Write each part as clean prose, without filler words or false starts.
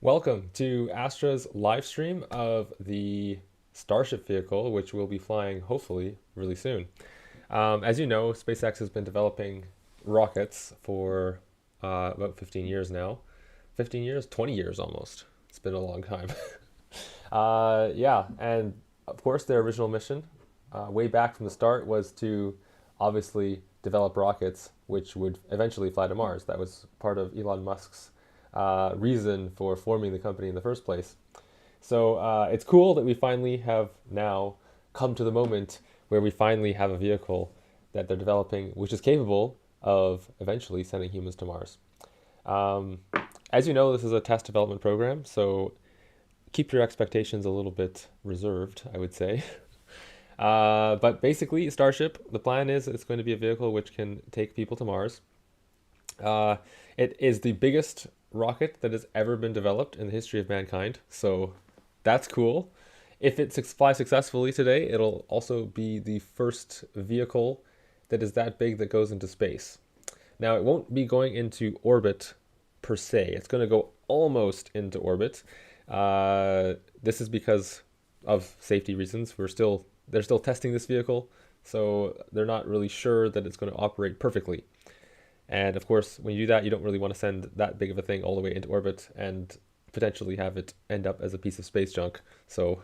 Welcome to Astra's live stream of the Starship vehicle, which will be flying hopefully really soon. As you know, SpaceX has been developing rockets for about 15 years now. 15 years? 20 years almost. It's been a long time. Yeah, and of course, their original mission, way back from the start, was to obviously develop rockets which would eventually fly to Mars. That was part of Elon Musk's reason for forming the company in the first place. So it's cool that we finally have now come to the moment where we finally have a vehicle that they're developing, which is capable of eventually sending humans to Mars. Um, as you know, this is a test development program, so keep your expectations a little bit reserved, I would say. But basically, Starship, the plan is it's going to be a vehicle which can take people to Mars. Uh, it is the biggest rocket that has ever been developed in the history of mankind, so that's cool. If it flies successfully today, it'll also be the first vehicle that is that big that goes into space. Now, it won't be going into orbit per se. It's going to go almost into orbit. This is because of safety reasons. They're still testing this vehicle, so they're not really sure that it's going to operate perfectly. And of course, when you do that, you don't really want to send that big of a thing all the way into orbit and potentially have it end up as a piece of space junk. So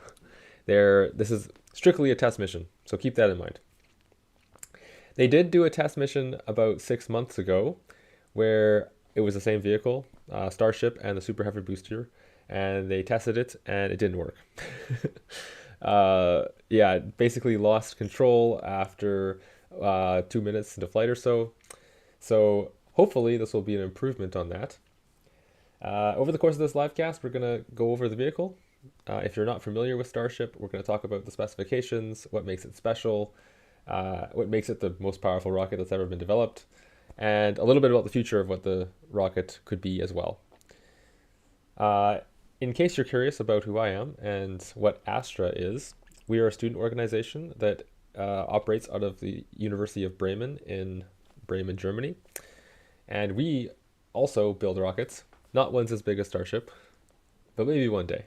this is strictly a test mission. So keep that in mind. They did do a test mission about 6 months ago where it was the same vehicle, Starship and the Super Heavy booster, and they tested it and it didn't work. Yeah, it basically lost control after 2 minutes into flight or so. So hopefully this will be an improvement on that. Over the course of this live cast, we're going to go over the vehicle. If you're not familiar with Starship, we're going to talk about the specifications, what makes it special, what makes it the most powerful rocket that's ever been developed, and a little bit about the future of what the rocket could be as well. In case you're curious about who I am and what Astra is, we are a student organization that operates out of the University of Bremen in Bremen, Germany. And we also build rockets, not ones as big as Starship, but maybe one day.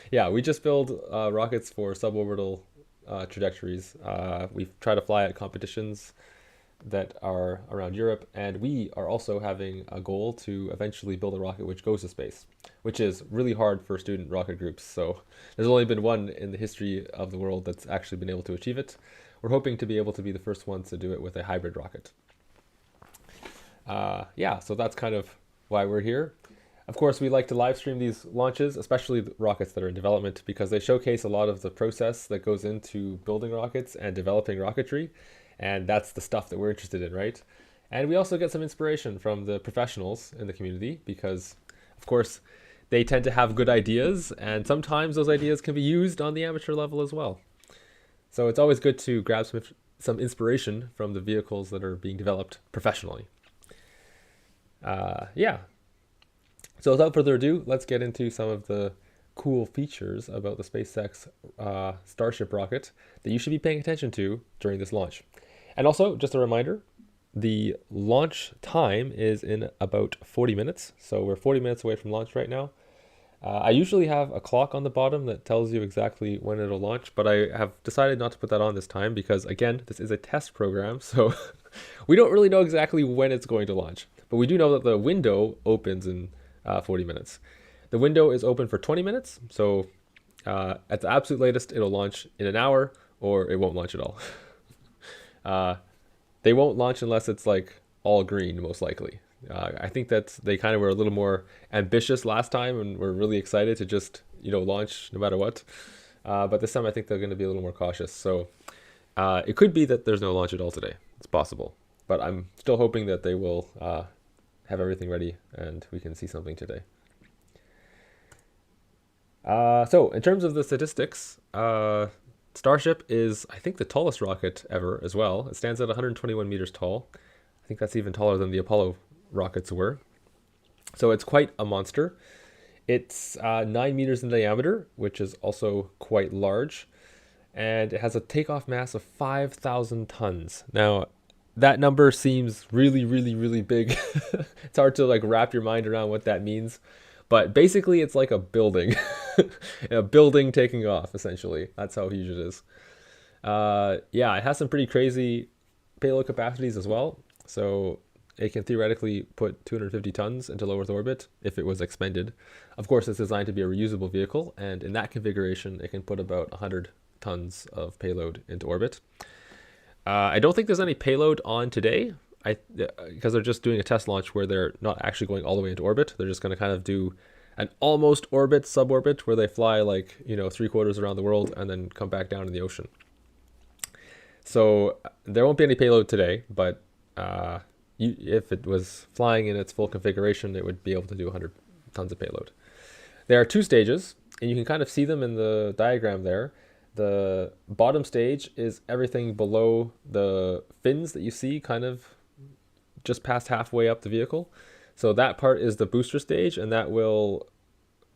Yeah, we just build rockets for suborbital trajectories. We try to fly at competitions that are around Europe, and we are also having a goal to eventually build a rocket which goes to space, which is really hard for student rocket groups. So there's only been one in the history of the world that's actually been able to achieve it. We're hoping to be able to be the first ones to do it with a hybrid rocket. Yeah, so that's kind of why we're here. Of course, we like to live stream these launches, especially the rockets that are in development, because they showcase a lot of the process that goes into building rockets and developing rocketry. And that's the stuff that we're interested in, right? And we also get some inspiration from the professionals in the community because, of course, they tend to have good ideas, and sometimes those ideas can be used on the amateur level as well. So it's always good to grab some inspiration from the vehicles that are being developed professionally. Yeah. So without further ado, let's get into some of the cool features about the SpaceX Starship rocket that you should be paying attention to during this launch. And also, just a reminder, the launch time is in about 40 minutes. So we're 40 minutes away from launch right now. I usually have a clock on the bottom that tells you exactly when it'll launch, but I have decided not to put that on this time because, again, this is a test program, so we don't really know exactly when it's going to launch. But we do know that the window opens in 40 minutes. The window is open for 20 minutes, so at the absolute latest, it'll launch in an hour, or it won't launch at all. They won't launch unless it's like all green, most likely. I think that they kind of were a little more ambitious last time and were really excited to just, launch no matter what. But this time I think they're going to be a little more cautious. So it could be that there's no launch at all today. It's possible. But I'm still hoping that they will have everything ready and we can see something today. So in terms of the statistics, Starship is, I think, the tallest rocket ever as well. It stands at 121 meters tall. I think that's even taller than the Apollo rockets were. So it's quite a monster. It's 9 meters in diameter, which is also quite large. And it has a takeoff mass of 5,000 tons. Now, that number seems really, really, really big. It's hard to like wrap your mind around what that means. But basically, it's like a building, a building taking off, essentially. That's how huge it is. Yeah, it has some pretty crazy payload capacities as well. So it can theoretically put 250 tons into low Earth orbit if it was expended. Of course, it's designed to be a reusable vehicle, and in that configuration, it can put about 100 tons of payload into orbit. I don't think there's any payload on today, because they're just doing a test launch where they're not actually going all the way into orbit. They're just going to kind of do an almost orbit, suborbit, where they fly like, 3/4 around the world and then come back down in the ocean. So there won't be any payload today, but if it was flying in its full configuration, it would be able to do 100 tons of payload. There are two stages, and you can kind of see them in the diagram there. The bottom stage is everything below the fins that you see kind of just past halfway up the vehicle. So that part is the booster stage, and that will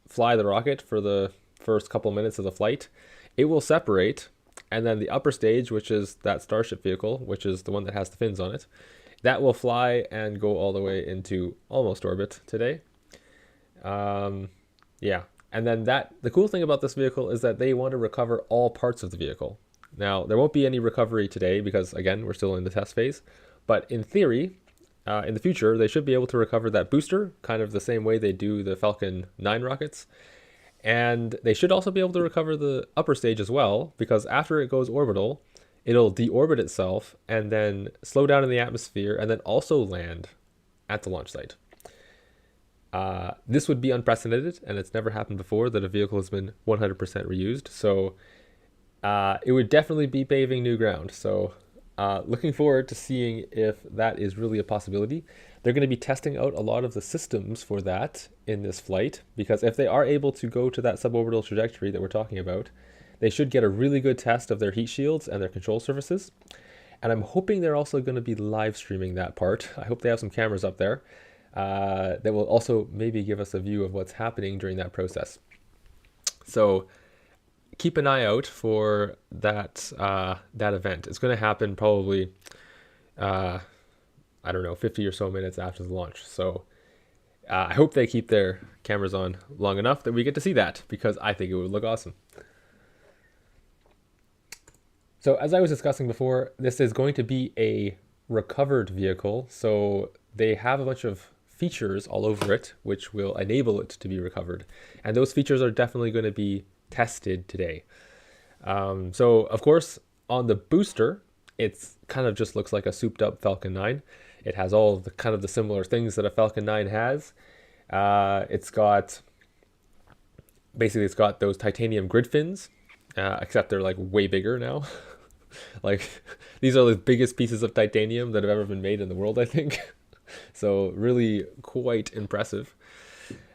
fly the rocket for the first couple minutes of the flight. It will separate, and then the upper stage, which is that Starship vehicle, which is the one that has the fins on it, that will fly and go all the way into almost orbit today. Yeah. And then the cool thing about this vehicle is that they want to recover all parts of the vehicle. Now, there won't be any recovery today because, again, we're still in the test phase. But in theory, in the future, they should be able to recover that booster, kind of the same way they do the Falcon 9 rockets. And they should also be able to recover the upper stage as well, because after it goes orbital, it'll deorbit itself and then slow down in the atmosphere and then also land at the launch site. This would be unprecedented, and it's never happened before that a vehicle has been 100% reused. So it would definitely be paving new ground. So looking forward to seeing if that is really a possibility. They're going to be testing out a lot of the systems for that in this flight, because if they are able to go to that suborbital trajectory that we're talking about, they should get a really good test of their heat shields and their control surfaces. And I'm hoping they're also going to be live streaming that part. I hope they have some cameras up there that will also maybe give us a view of what's happening during that process. So keep an eye out for that event. It's going to happen probably, I don't know, 50 or so minutes after the launch. So I hope they keep their cameras on long enough that we get to see that, because I think it would look awesome. So as I was discussing before, this is going to be a recovered vehicle. So they have a bunch of features all over it, which will enable it to be recovered. And those features are definitely going to be tested today. So of course, on the booster, it's kind of just looks like a souped up Falcon 9. It has all of the kind of the similar things that a Falcon 9 has. It's got those titanium grid fins, except they're like way bigger now. Like these are the biggest pieces of titanium that have ever been made in the world, I think. So really quite impressive.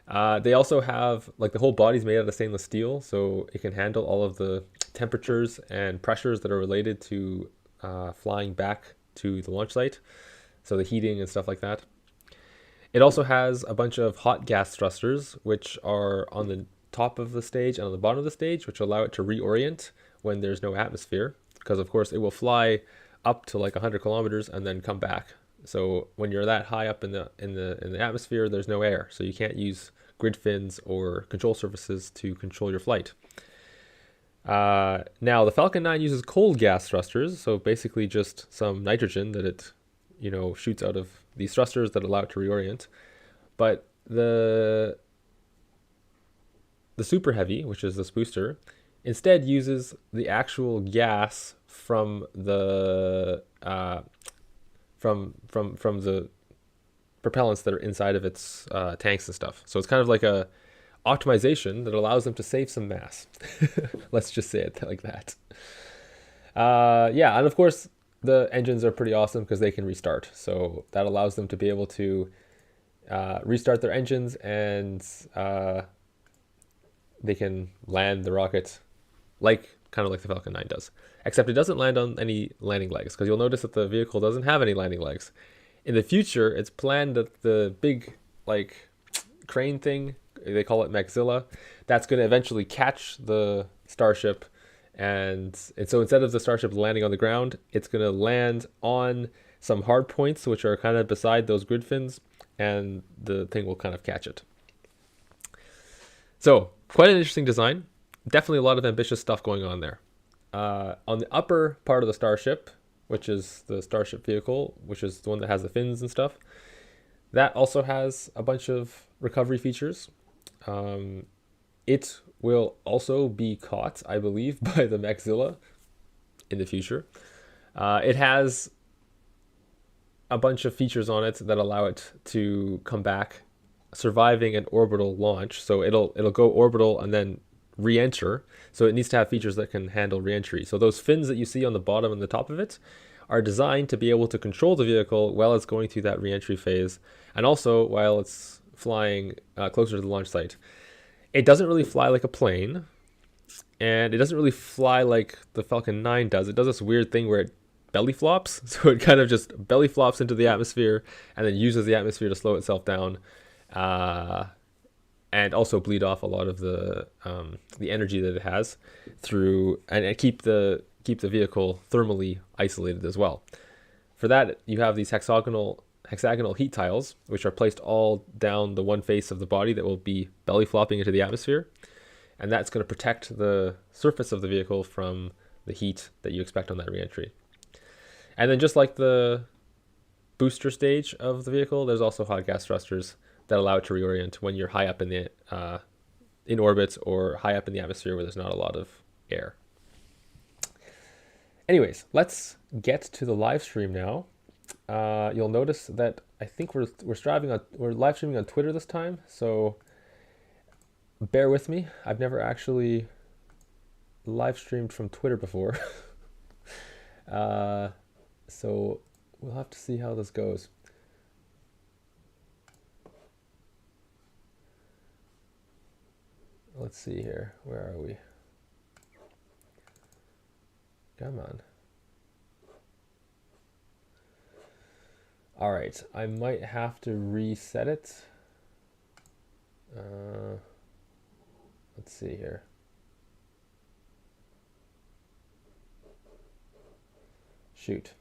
They also have, like, the whole body's made out of stainless steel, so it can handle all of the temperatures and pressures that are related to flying back to the launch site. So the heating and stuff like that. It also has a bunch of hot gas thrusters, which are on the top of the stage and on the bottom of the stage, which allow it to reorient when there's no atmosphere. Because of course it will fly up to like 100 kilometers and then come back. So when you're that high up in the atmosphere, there's no air, so you can't use grid fins or control surfaces to control your flight. Now the Falcon 9 uses cold gas thrusters, so basically just some nitrogen that it shoots out of these thrusters that allow it to reorient. But the Super Heavy, which is this booster, instead uses the actual gas from the from the propellants that are inside of its tanks and stuff. So it's kind of like a optimization that allows them to save some mass. Let's just say it like that. Yeah, and of course the engines are pretty awesome because they can restart. So that allows them to be able to restart their engines, and they can land the rocket kind of like the Falcon 9 does. Except it doesn't land on any landing legs, because you'll notice that the vehicle doesn't have any landing legs. In the future, it's planned that the big crane thing, they call it maxilla, that's going to eventually catch the Starship, and so instead of the Starship landing on the ground, it's going to land on some hard points, which are kind of beside those grid fins, and the thing will kind of catch it. So quite an interesting design. Definitely a lot of ambitious stuff going on there. On the upper part of the Starship, which is the Starship vehicle, which is the one that has the fins and stuff, that also has a bunch of recovery features. It will also be caught, I believe, by the Maxilla in the future. It has a bunch of features on it that allow it to come back, surviving an orbital launch. So it'll go orbital and then re-enter. So it needs to have features that can handle re-entry. So those fins that you see on the bottom and the top of it are designed to be able to control the vehicle while it's going through that re-entry phase, and also while it's flying closer to the launch site. It doesn't really fly like a plane, and it doesn't really fly like the Falcon 9 does. It does this weird thing where it belly flops. So it kind of just belly flops into the atmosphere and then uses the atmosphere to slow itself down, and also bleed off a lot of the energy that it has through, and keep the vehicle thermally isolated as well. For that, you have these hexagonal heat tiles, which are placed all down the one face of the body that will be belly flopping into the atmosphere. And that's going to protect the surface of the vehicle from the heat that you expect on that reentry. And then just like the booster stage of the vehicle, there's also hot gas thrusters that allow it to reorient when you're high up in orbit or high up in the atmosphere where there's not a lot of air. Anyways, let's get to the live stream now. You'll notice that I think we're live streaming on Twitter this time, so bear with me. I've never actually live streamed from Twitter before. So we'll have to see how this goes. Let's see here. Where are we? Come on. All right, I might have to reset it. Let's see here. Shoot.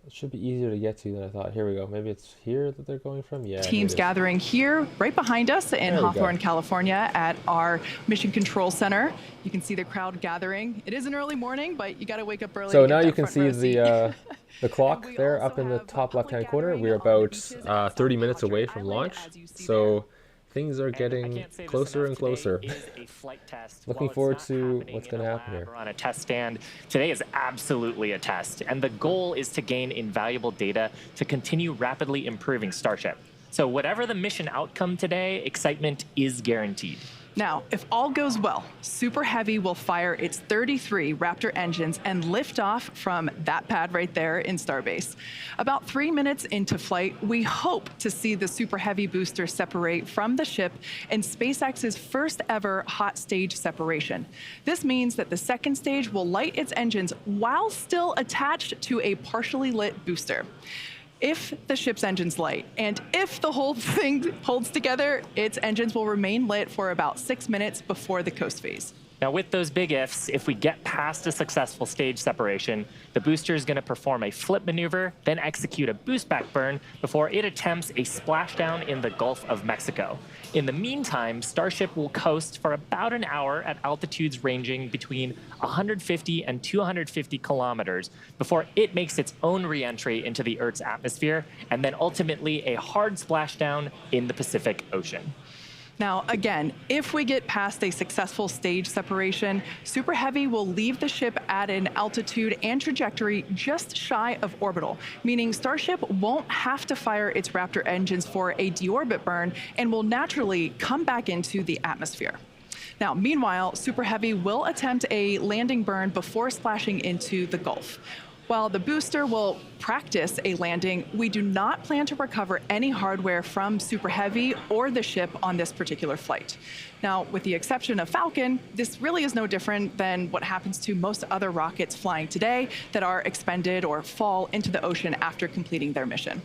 It should be easier to get to than I thought. Here we go. Maybe it's here that they're going from? Yeah. Teams gathering here right behind us in Hawthorne, California at our Mission Control Center. You can see the crowd gathering. It is an early morning, but you got to wake up early. So now you can see the clock there up in the top left-hand corner. We're about 30 minutes away from launch. So things are getting closer and closer. Looking forward to what's going to happen here. We're on a test stand. Today is absolutely a test, and the goal is to gain invaluable data to continue rapidly improving Starship. So whatever the mission outcome today, excitement is guaranteed. Now, if all goes well, Super Heavy will fire its 33 Raptor engines and lift off from that pad right there in Starbase. About 3 minutes into flight, we hope to see the Super Heavy booster separate from the ship in SpaceX's first ever hot stage separation. This means that the second stage will light its engines while still attached to a partially lit booster. If the ship's engines light, and if the whole thing holds together, its engines will remain lit for about 6 minutes before the coast phase. Now, with those big ifs, if we get past a successful stage separation, the booster is going to perform a flip maneuver, then execute a boost back burn before it attempts a splashdown in the Gulf of Mexico. In the meantime, Starship will coast for about an hour at altitudes ranging between 150 and 250 kilometers before it makes its own re-entry into the Earth's atmosphere, and then ultimately a hard splashdown in the Pacific Ocean. Now, again, if we get past a successful stage separation, Super Heavy will leave the ship at an altitude and trajectory just shy of orbital, meaning Starship won't have to fire its Raptor engines for a deorbit burn and will naturally come back into the atmosphere. Now, meanwhile, Super Heavy will attempt a landing burn before splashing into the Gulf. While the booster will practice a landing, we do not plan to recover any hardware from Super Heavy or the ship on this particular flight. Now, with the exception of Falcon, this really is no different than what happens to most other rockets flying today that are expended or fall into the ocean after completing their mission.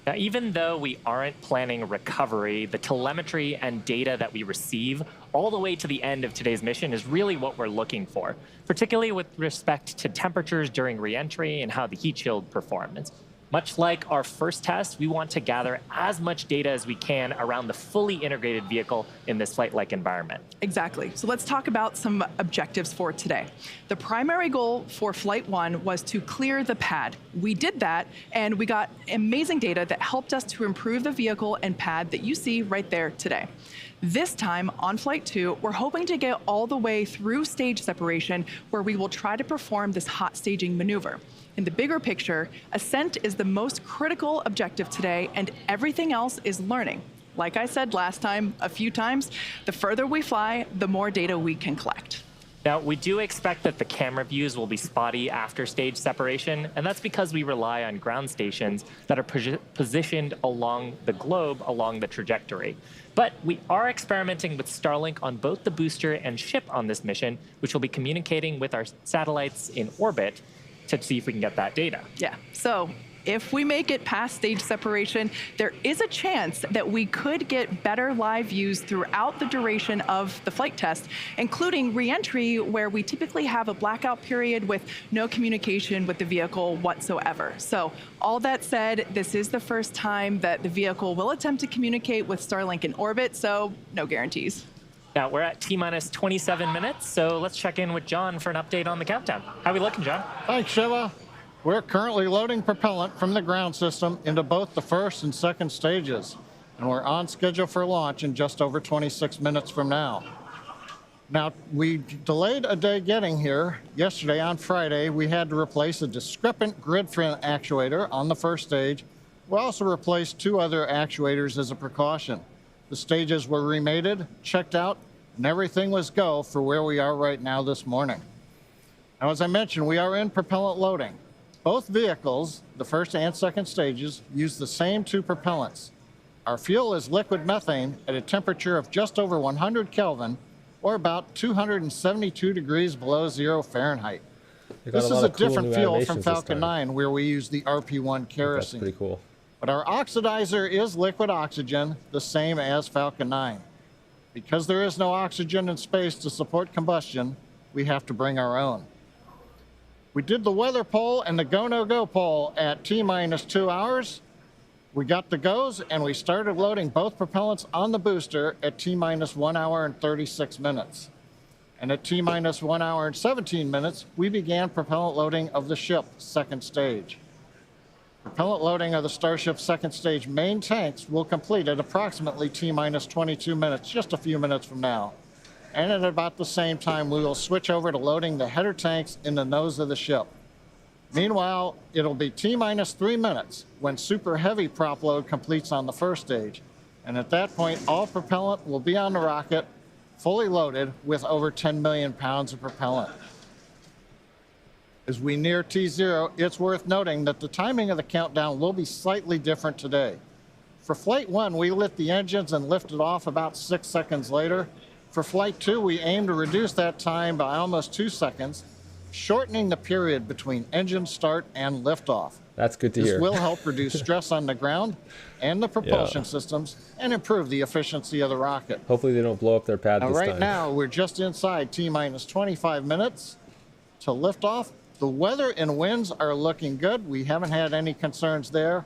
Now, even though we aren't planning recovery, the telemetry and data that we receive all the way to the end of today's mission is really what we're looking for, particularly with respect to temperatures during reentry and how the heat shield performs. Much like our first test, we want to gather as much data as we can around the fully integrated vehicle in this flight-like environment. Exactly. So let's talk about some objectives for today. The primary goal for Flight 1 was to clear the pad. We did that, and we got amazing data that helped us to improve the vehicle and pad that you see right there today. This time, on Flight 2, we're hoping to get all the way through stage separation, where we will try to perform this hot staging maneuver. In the bigger picture, ascent is the most critical objective today, and everything else is learning. Like I said last time, a few times, the further we fly, the more data we can collect. Now, we do expect that the camera views will be spotty after stage separation, and that's because we rely on ground stations that are positioned along the globe along the trajectory. But we are experimenting with Starlink on both the booster and ship on this mission, which will be communicating with our satellites in orbit to see if we can get that data. Yeah, so if we make it past stage separation, there is a chance that we could get better live views throughout the duration of the flight test, including re-entry, where we typically have a blackout period with no communication with the vehicle whatsoever. So all that said, this is the first time that the vehicle will attempt to communicate with Starlink in orbit, so no guarantees. Now, we're at T-minus 27 minutes, so let's check in with John for an update on the countdown. How are we looking, John? Thanks, Shiva. We're currently loading propellant from the ground system into both the first and second stages, and we're on schedule for launch in just over 26 minutes from now. Now, we delayed a day getting here. Yesterday, on Friday, we had to replace a discrepant grid fin actuator on the first stage. We also replaced 2 other actuators as a precaution. The stages were remated, checked out, and everything was go for where we are right now this morning. Now, as I mentioned, we are in propellant loading. Both vehicles, the first and second stages, use the same 2 propellants. Our fuel is liquid methane at a temperature of just over 100 Kelvin, or about 272 degrees below 0 Fahrenheit. This is a different fuel from Falcon 9, where we use the RP-1 kerosene. That's pretty cool. But our oxidizer is liquid oxygen, the same as Falcon 9. Because there is no oxygen in space to support combustion, we have to bring our own. We did the weather poll and the go, no go poll at T-minus 2 hours. We got the goes, and we started loading both propellants on the booster at T-minus 1 hour and 36 minutes. And at T-minus 1 hour and 17 minutes, we began propellant loading of the ship, second stage. Propellant loading of the Starship second stage main tanks will complete at approximately T-minus 22 minutes, just a few minutes from now. And at about the same time, we will switch over to loading the header tanks in the nose of the ship. Meanwhile, it'll be T-minus 3 minutes when super heavy prop load completes on the first stage. And at that point, all propellant will be on the rocket, fully loaded with over 10 million pounds of propellant. As we near T0, it's worth noting that the timing of the countdown will be slightly different today. For Flight 1, we lit the engines and lifted off about 6 seconds later. For Flight 2, we aim to reduce that time by almost 2 seconds, shortening the period between engine start and liftoff. That's good to hear. This will help reduce stress on the ground and the propulsion systems and improve the efficiency of the rocket. Hopefully they don't blow up their pad this time. Right now, we're just inside T-minus 25 minutes to liftoff. The weather and winds are looking good. We haven't had any concerns there.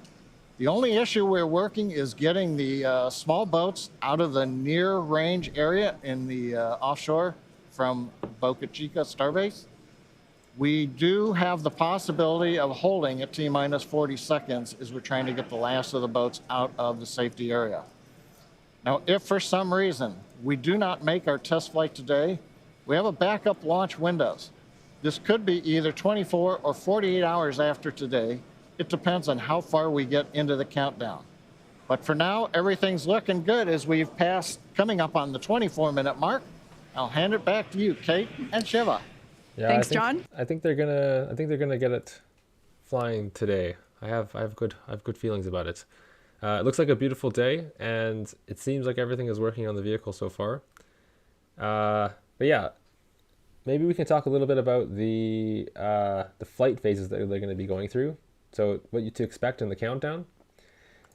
The only issue we're working is getting the small boats out of the near range area in the offshore from Boca Chica Starbase. We do have the possibility of holding at T-minus 40 seconds as we're trying to get the last of the boats out of the safety area. Now, if for some reason we do not make our test flight today, we have a backup launch windows. This could be either 24 or 48 hours after today. It depends on how far we get into the countdown. But for now, everything's looking good as we've passed, coming up on the 24-minute mark. I'll hand it back to you, Kate and Shiva. Yeah, Thanks, John. I think they're gonna get it flying today. I have good feelings about it. It looks like a beautiful day, and it seems like everything is working on the vehicle so far. But yeah, maybe we can talk a little bit about the flight phases that they're going to be going through. So what to expect in the countdown.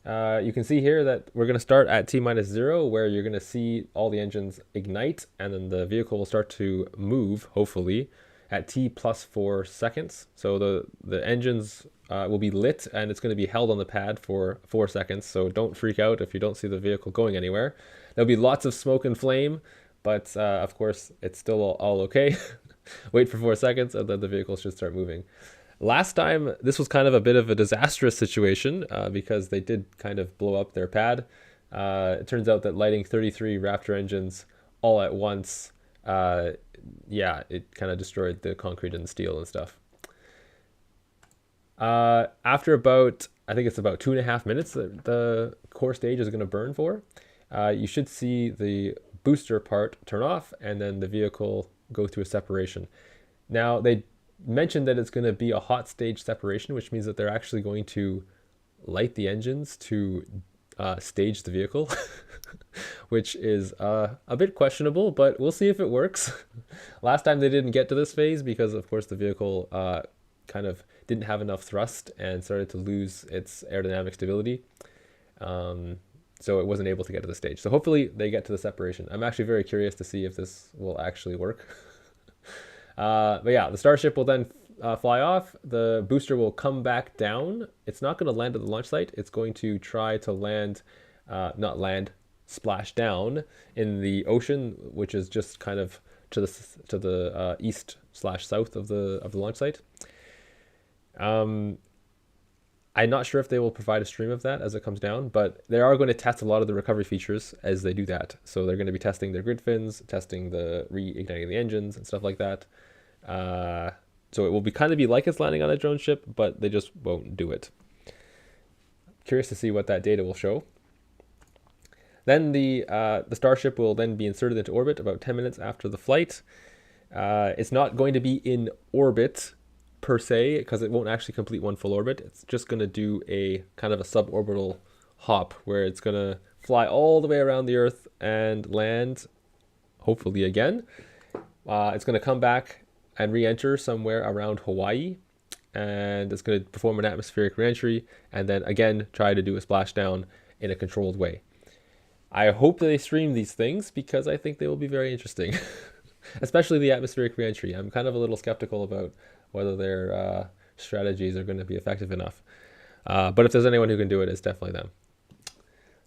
You can see here that we're going to start at T-0, where you're going to see all the engines ignite, and then the vehicle will start to move, hopefully, at T+4 seconds. So the engines will be lit, and it's going to be held on the pad for 4 seconds. So don't freak out if you don't see the vehicle going anywhere. There'll be lots of smoke and flame, but of course, it's still all okay. Wait for 4 seconds, and then the vehicle should start moving. Last time, this was kind of a bit of a disastrous situation because they did kind of blow up their pad. It turns out that lighting 33 Raptor engines all at once, yeah, it kind of destroyed the concrete and the steel and stuff. After about, I think it's about 2.5 minutes that the core stage is going to burn for, you should see the booster part turn off and then the vehicle go through a separation. Now, they mentioned that it's going to be a hot stage separation, which means that they're actually going to light the engines to stage the vehicle, which is a bit questionable, but we'll see if it works. Last time they didn't get to this phase because, of course, the vehicle kind of didn't have enough thrust and started to lose its aerodynamic stability. So it wasn't able to get to the stage. So hopefully they get to the separation. I'm actually very curious to see if this will actually work. But yeah, the Starship will then fly off. The booster will come back down. It's not going to land at the launch site. It's going to try to land, not land, splash down in the ocean, which is just kind of to the east/south of the launch site. I'm not sure if they will provide a stream of that as it comes down, but they are going to test a lot of the recovery features as they do that. So they're going to be testing their grid fins, testing the reigniting the engines and stuff like that. So it will be like it's landing on a drone ship, but they just won't do it. Curious to see what that data will show. Then the Starship will then be inserted into orbit about 10 minutes after the flight. It's not going to be in orbit per se, because it won't actually complete one full orbit. It's just going to do a kind of a suborbital hop where it's going to fly all the way around the Earth and land, hopefully again. It's going to come back and re-enter somewhere around Hawaii, and it's going to perform an atmospheric re-entry and then again try to do a splashdown in a controlled way. I hope that they stream these things because I think they will be very interesting, especially the atmospheric re-entry. I'm kind of a little skeptical about whether their strategies are going to be effective enough. But if there's anyone who can do it, it's definitely them.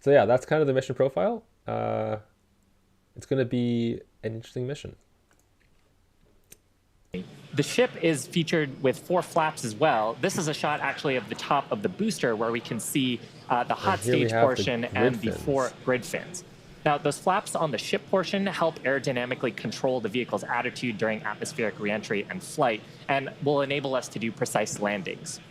So yeah, that's kind of the mission profile. It's going to be an interesting mission. The ship is featured with 4 flaps as well. This is a shot actually of the top of the booster where we can see the hot stage portion and the 4 grid fins. Now, those flaps on the ship portion help aerodynamically control the vehicle's attitude during atmospheric reentry and flight, and will enable us to do precise landings.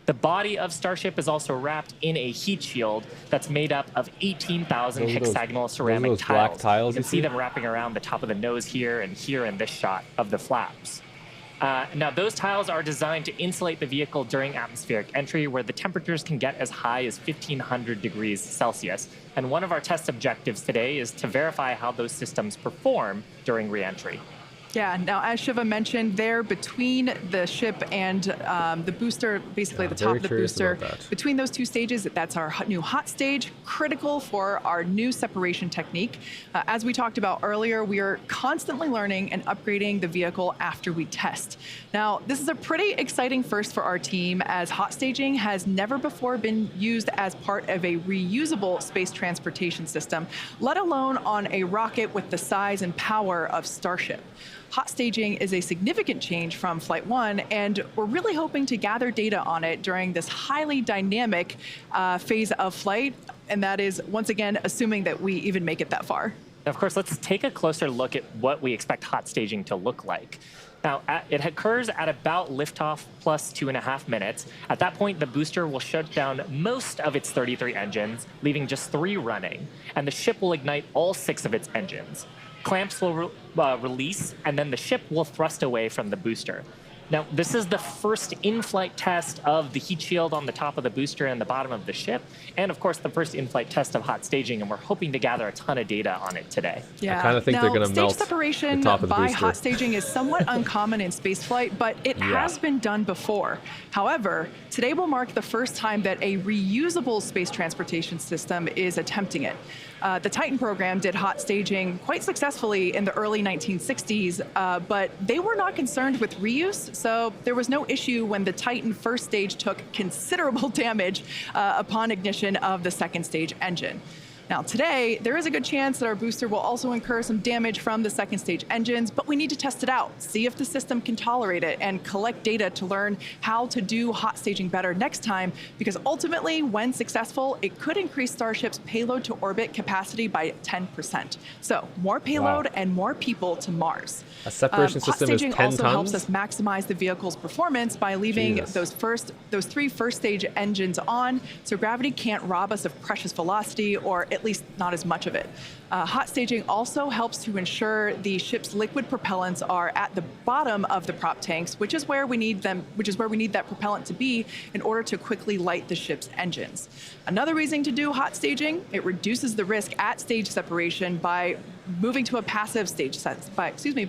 The body of Starship is also wrapped in a heat shield that's made up of 18,000 hexagonal ceramic tiles. You can see them wrapping around the top of the nose here and here in this shot of the flaps. Now, those tiles are designed to insulate the vehicle during atmospheric entry, where the temperatures can get as high as 1,500 degrees Celsius. And one of our test objectives today is to verify how those systems perform during reentry. Yeah, now as Shiva mentioned, there between the ship and the booster, basically the top of the booster, between those 2 stages, that's our new hot stage, critical for our new separation technique. As we talked about earlier, we are constantly learning and upgrading the vehicle after we test. Now, this is a pretty exciting first for our team, as hot staging has never before been used as part of a reusable space transportation system, let alone on a rocket with the size and power of Starship. Hot staging is a significant change from Flight 1, and we're really hoping to gather data on it during this highly dynamic phase of flight, and that is, once again, assuming that we even make it that far. Of course, let's take a closer look at what we expect hot staging to look like. Now, it occurs at about liftoff plus 2.5 minutes. At that point, the booster will shut down most of its 33 engines, leaving just 3 running, and the ship will ignite all 6 of its engines. Clamps will release, and then the ship will thrust away from the booster. Now, this is the first in-flight test of the heat shield on the top of the booster and the bottom of the ship, and of course, the first in-flight test of hot staging, and we're hoping to gather a ton of data on it today. Yeah. I kind of think they're going to melt Stage separation the top of the by booster. hot staging is somewhat uncommon in spaceflight, but it has been done before. However, today will mark the first time that a reusable space transportation system is attempting it. The Titan program did hot staging quite successfully in the early 1960s, but they were not concerned with reuse, so there was no issue when the Titan first stage took considerable damage upon ignition of the second stage engine. Now today, there is a good chance that our booster will also incur some damage from the second stage engines, but we need to test it out, see if the system can tolerate it, and collect data to learn how to do hot staging better next time, because ultimately, when successful, it could increase Starship's payload to orbit capacity by 10%. So more payload and more people to Mars. A separation system is 10 Hot staging also helps tons? us maximize the vehicle's performance by leaving those three first stage engines on, so gravity can't rob us of precious velocity, or at least not as much of it. Hot staging also helps to ensure the ship's liquid propellants are at the bottom of the prop tanks, which is where we need that propellant to be in order to quickly light the ship's engines. Another reason to do hot staging, it reduces the risk at stage separation by moving to a passive stage system,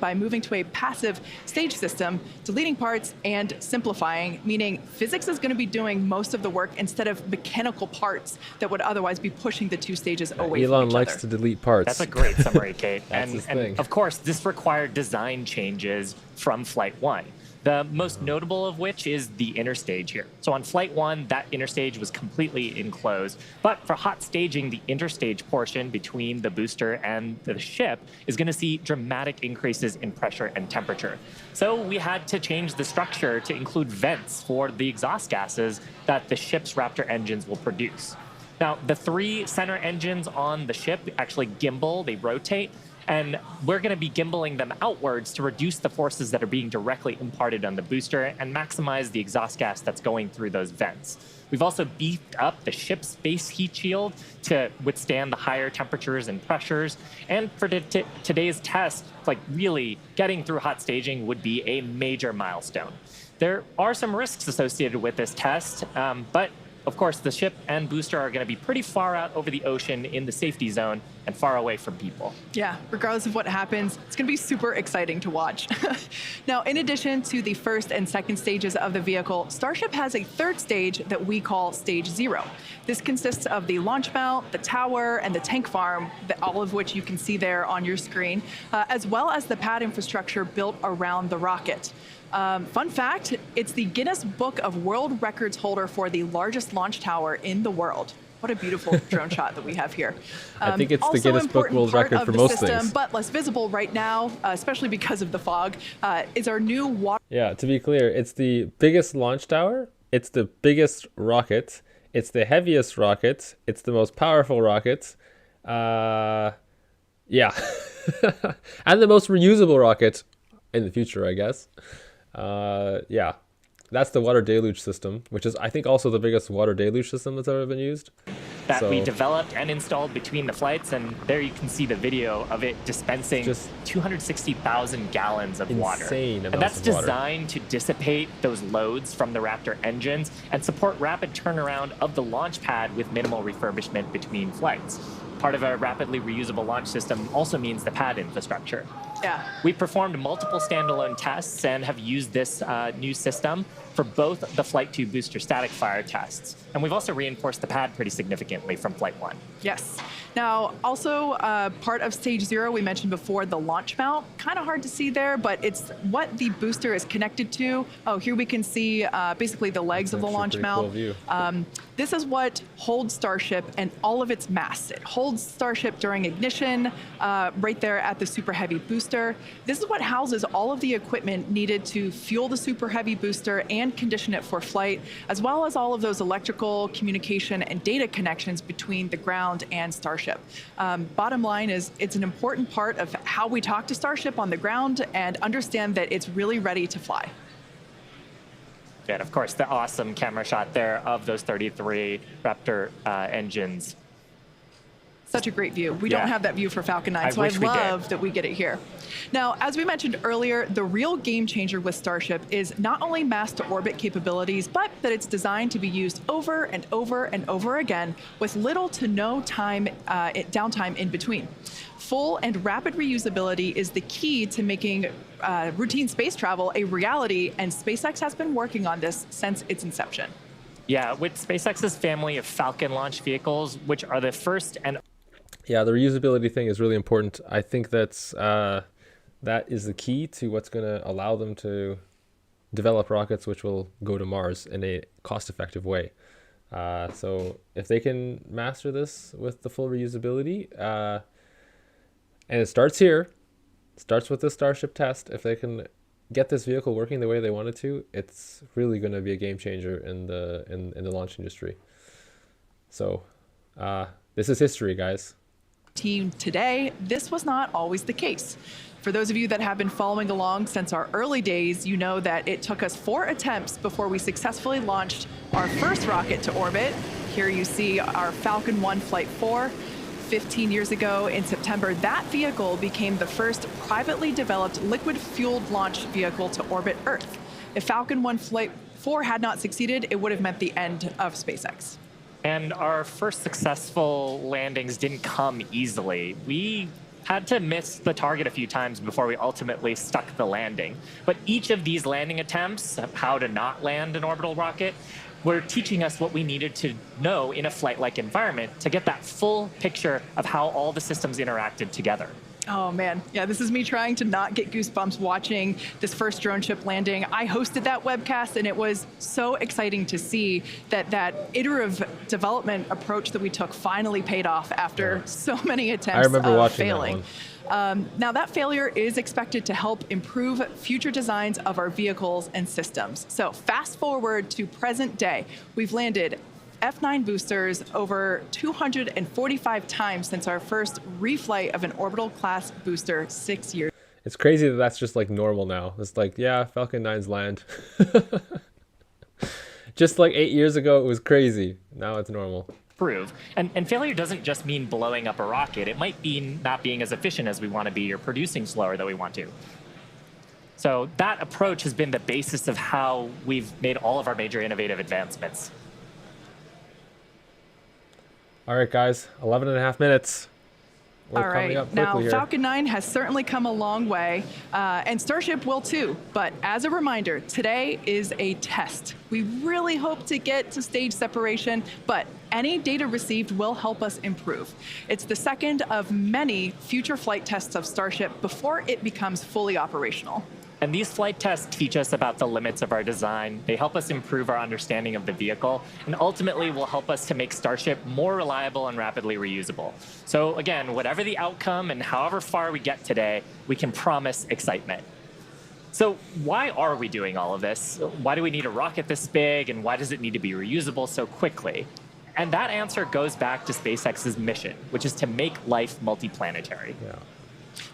deleting parts and simplifying, meaning physics is going to be doing most of the work instead of mechanical parts that would otherwise be pushing the two stages away from Elon each likes other. to delete parts. That's a great summary, Kate. That's his and thing. of course, this required design changes from Flight 1. The most notable of which is the interstage here. So on Flight 1, that interstage was completely enclosed. But for hot staging, the interstage portion between the booster and the ship is going to see dramatic increases in pressure and temperature. So we had to change the structure to include vents for the exhaust gases that the ship's Raptor engines will produce. Now, the three center engines on the ship actually gimbal, they rotate, and we're going to be gimbaling them outwards to reduce the forces that are being directly imparted on the booster and maximize the exhaust gas that's going through those vents. We've also beefed up the ship's space heat shield to withstand the higher temperatures and pressures. And for today's test, like really getting through hot staging would be a major milestone. There are some risks associated with this test, but of course, the ship and booster are going to be pretty far out over the ocean in the safety zone and far away from people. Yeah, regardless of what happens, it's going to be super exciting to watch. Now, in addition to the first and second stages of the vehicle, Starship has a third stage that we call Stage 0. This consists of the launch mount, the tower, and the tank farm, all of which you can see there on your screen, as well as the pad infrastructure built around the rocket. Fun fact, it's the Guinness Book of World Records holder for the largest launch tower in the world. What a beautiful drone shot that we have here. I think it's the Also Guinness Book important World part Record of for the most system, things. but less visible right now, especially because of the fog, is our new water. Yeah, to be clear, it's the biggest launch tower, it's the biggest rocket, it's the heaviest rocket, it's the most powerful rocket, yeah. And the most reusable rocket in the future, I guess. Yeah, that's the water deluge system, which is, I think, also the biggest water deluge system that's ever been used. That we So- developed and installed between the flights, and there you can see the video of it dispensing Just 260,000 gallons of water. insane And amounts that's of water. designed to dissipate those loads from the Raptor engines and support rapid turnaround of the launch pad with minimal refurbishment between flights. Part of a rapidly reusable launch system also means the pad infrastructure. Yeah. We've performed multiple standalone tests and have used this new system for both the Flight 2 booster static fire tests. And we've also reinforced the pad pretty significantly from Flight 1. Yes. Now, also part of Stage 0, we mentioned before, the launch mount. Kind of hard to see there, but it's what the booster is connected to. Oh, here we can see basically the legs of the Actually a launch pretty mount. cool view. This is what holds Starship and all of its mass. It holds Starship during ignition, right there at the Super Heavy booster. This is what houses all of the equipment needed to fuel the Super Heavy booster and condition it for flight, as well as all of those electrical, communication, and data connections between the ground and Starship. Bottom line is, it's an important part of how we talk to Starship on the ground and understand that it's really ready to fly. And of course, the awesome camera shot there of those 33 Raptor engines. Such a great view. We Yeah. don't have that view for Falcon 9, I so I wish we did. love that we get it here. Now, as we mentioned earlier, the real game changer with Starship is not only mass to orbit capabilities, but that it's designed to be used over and over and over again with little to no downtime in between. Full and rapid reusability is the key to making routine space travel a reality, and SpaceX has been working on this since its inception. Yeah, with SpaceX's family of Falcon launch vehicles, which are the first and Yeah, the reusability thing is really important. I think that is the key to what's going to allow them to develop rockets which will go to Mars in a cost-effective way. So if they can master this with the full reusability, and it starts here, starts with the Starship test. If they can get this vehicle working the way they want it to, it's really going to be a game changer in the launch industry. So this is history, guys. Team today, this was not always the case. For those of you that have been following along since our early days, you know that it took us 4 attempts before we successfully launched our first rocket to orbit. Here you see our Falcon 1 Flight 4. 15 years ago in September, that vehicle became the first privately developed liquid-fueled launch vehicle to orbit Earth. If Falcon 1 Flight 4 had not succeeded, it would have meant the end of SpaceX. And our first successful landings didn't come easily. We had to miss the target a few times before we ultimately stuck the landing. But each of these landing attempts, how to not land an orbital rocket, were teaching us what we needed to know in a flight-like environment to get that full picture of how all the systems interacted together. Oh man, yeah, this is me trying to not get goosebumps watching this first drone ship landing. I hosted that webcast, and it was so exciting to see that iterative development approach that we took finally paid off after so many attempts I remember of watching failing. that one. Now that failure is expected to help improve future designs of our vehicles and systems. So fast forward to present day, we've landed F9 boosters over 245 times since our first reflight of an orbital class booster 6 years. It's crazy that that's just like normal now. It's like, yeah, Falcon 9's land. Just like 8 years ago, it was crazy. Now it's normal. Prove. And failure doesn't just mean blowing up a rocket. It might be not being as efficient as we want to be or producing slower than we want to. So that approach has been the basis of how we've made all of our major innovative advancements. All right, guys, 11 and a half minutes. We're All coming right, up now quickly here. Falcon 9 has certainly come a long way, and Starship will too. But as a reminder, today is a test. We really hope to get to stage separation, but any data received will help us improve. It's the second of many future flight tests of Starship before it becomes fully operational. And these flight tests teach us about the limits of our design. They help us improve our understanding of the vehicle, and ultimately will help us to make Starship more reliable and rapidly reusable. So again, whatever the outcome and however far we get today, we can promise excitement. So why are we doing all of this? Why do we need a rocket this big, and why does it need to be reusable so quickly? And that answer goes back to SpaceX's mission, which is to make life multiplanetary. Yeah.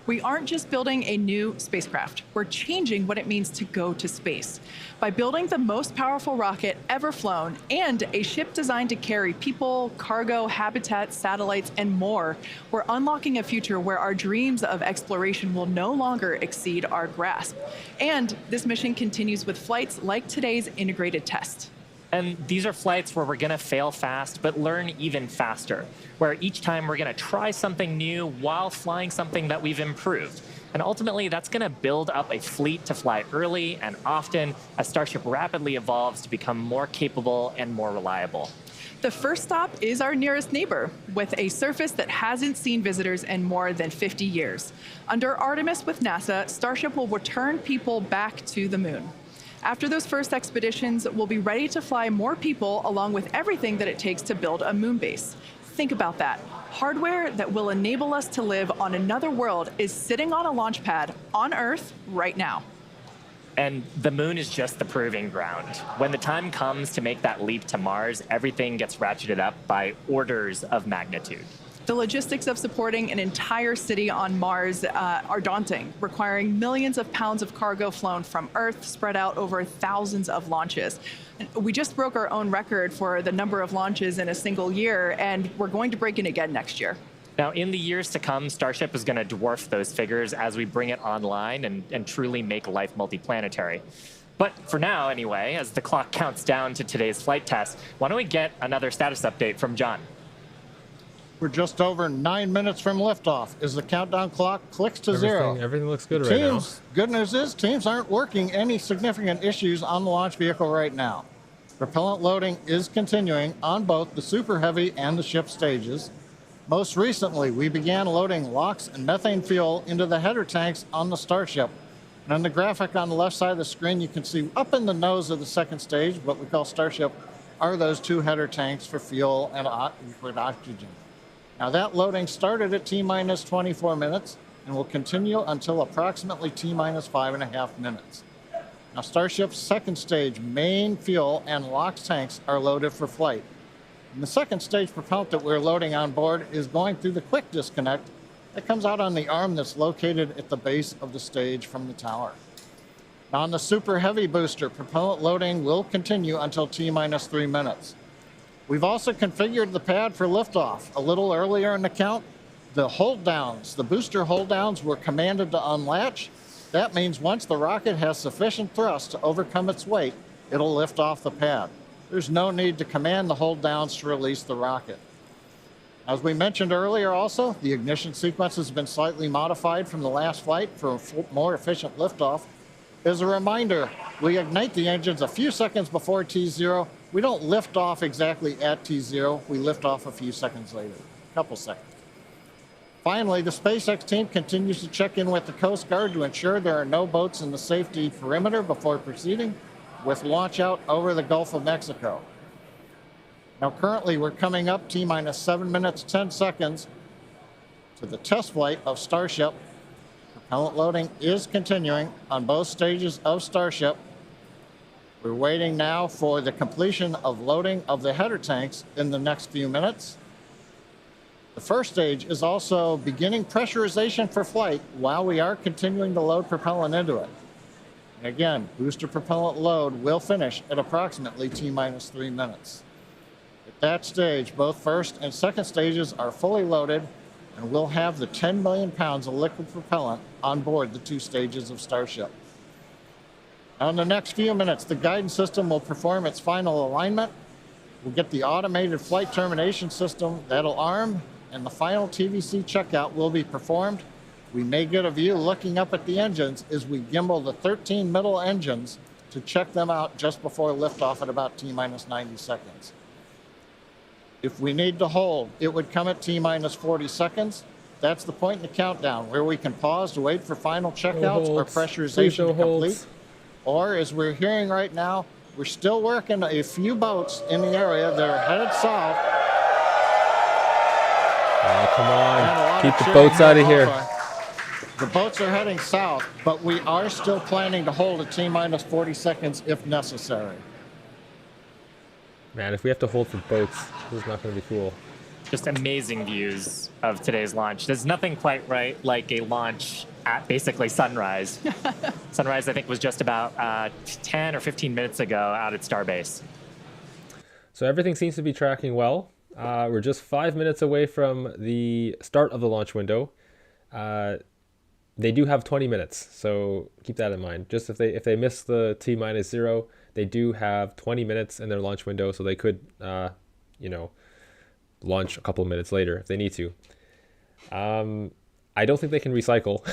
We aren't just building a new spacecraft. We're changing what it means to go to space. By building the most powerful rocket ever flown and a ship designed to carry people, cargo, habitats, satellites, and more, we're unlocking a future where our dreams of exploration will no longer exceed our grasp. And this mission continues with flights like today's integrated test. And these are flights where we're going to fail fast, but learn even faster, where each time we're going to try something new while flying something that we've improved. And ultimately, that's going to build up a fleet to fly early and often as Starship rapidly evolves to become more capable and more reliable. The first stop is our nearest neighbor, with a surface that hasn't seen visitors in more than 50 years. Under Artemis with NASA, Starship will return people back to the moon. After those first expeditions, we'll be ready to fly more people along with everything that it takes to build a moon base. Think about that. Hardware that will enable us to live on another world is sitting on a launch pad on Earth right now. And the moon is just the proving ground. When the time comes to make that leap to Mars, everything gets ratcheted up by orders of magnitude. The logistics of supporting an entire city on Mars are daunting, requiring millions of pounds of cargo flown from Earth spread out over thousands of launches. We just broke our own record for the number of launches in a single year, and we're going to break it again next year. Now, in the years to come, Starship is going to dwarf those figures as we bring it online and truly make life multiplanetary. But for now, anyway, as the clock counts down to today's flight test, why don't we get another status update from John? We're just over 9 minutes from liftoff as the countdown clock clicks to zero. Everything looks good right now. Good news is teams aren't working any significant issues on the launch vehicle right now. Propellant loading is continuing on both the Super Heavy and the ship stages. Most recently, we began loading LOX and methane fuel into the header tanks on the Starship. And on the graphic on the left side of the screen, you can see up in the nose of the second stage, what we call Starship, are those 2 header tanks for fuel and liquid oxygen. Now that loading started at T-minus 24 minutes and will continue until approximately T-minus 5.5 minutes. Now Starship's second stage main fuel and LOX tanks are loaded for flight. And the second stage propellant that we're loading on board is going through the quick disconnect that comes out on the arm that's located at the base of the stage from the tower. Now on the Super Heavy booster, propellant loading will continue until T-minus 3 minutes. We've also configured the pad for liftoff. A little earlier in the count, the hold downs, the booster hold downs were commanded to unlatch. That means once the rocket has sufficient thrust to overcome its weight, it'll lift off the pad. There's no need to command the hold downs to release the rocket. As we mentioned earlier also, the ignition sequence has been slightly modified from the last flight for more efficient liftoff. As a reminder, we ignite the engines a few seconds before T0. We don't lift off exactly at T0. We lift off a few seconds later, a couple seconds. Finally, the SpaceX team continues to check in with the Coast Guard to ensure there are no boats in the safety perimeter before proceeding with launch out over the Gulf of Mexico. Now, currently, we're coming up T-minus 7 minutes, 10 seconds to the test flight of Starship. Propellant loading is continuing on both stages of Starship. We're waiting now for the completion of loading of the header tanks in the next few minutes. The first stage is also beginning pressurization for flight while we are continuing to load propellant into it. And again, booster propellant load will finish at approximately T-minus 3 minutes. At that stage, both first and second stages are fully loaded, and we'll have the 10 million pounds of liquid propellant on board the 2 stages of Starship. Now in the next few minutes, the guidance system will perform its final alignment. We'll get the automated flight termination system that'll arm, and the final TVC checkout will be performed. We may get a view looking up at the engines as we gimbal the 13 middle engines to check them out just before liftoff at about T-minus 90 seconds. If we need to hold, it would come at T-minus 40 seconds. That's the point in the countdown where we can pause to wait for final checkouts or pressurization to complete. Or as we're hearing right now, we're still working a few boats in the area that are headed south. Oh, come on. Keep the boats out of here. The boats are heading south, but we are still planning to hold at T-minus 40 seconds if necessary. Man, if we have to hold for boats, this is not going to be cool. Just amazing views of today's launch. There's nothing quite like a launch at basically sunrise. Sunrise, I think, was just about 10 or 15 minutes ago out at Starbase. So everything seems to be tracking well. We're just 5 minutes away from the start of the launch window. They do have 20 minutes, so keep that in mind. Just if they miss the T-minus 0, they do have 20 minutes in their launch window, so they could, launch a couple of minutes later if they need to. I don't think they can recycle.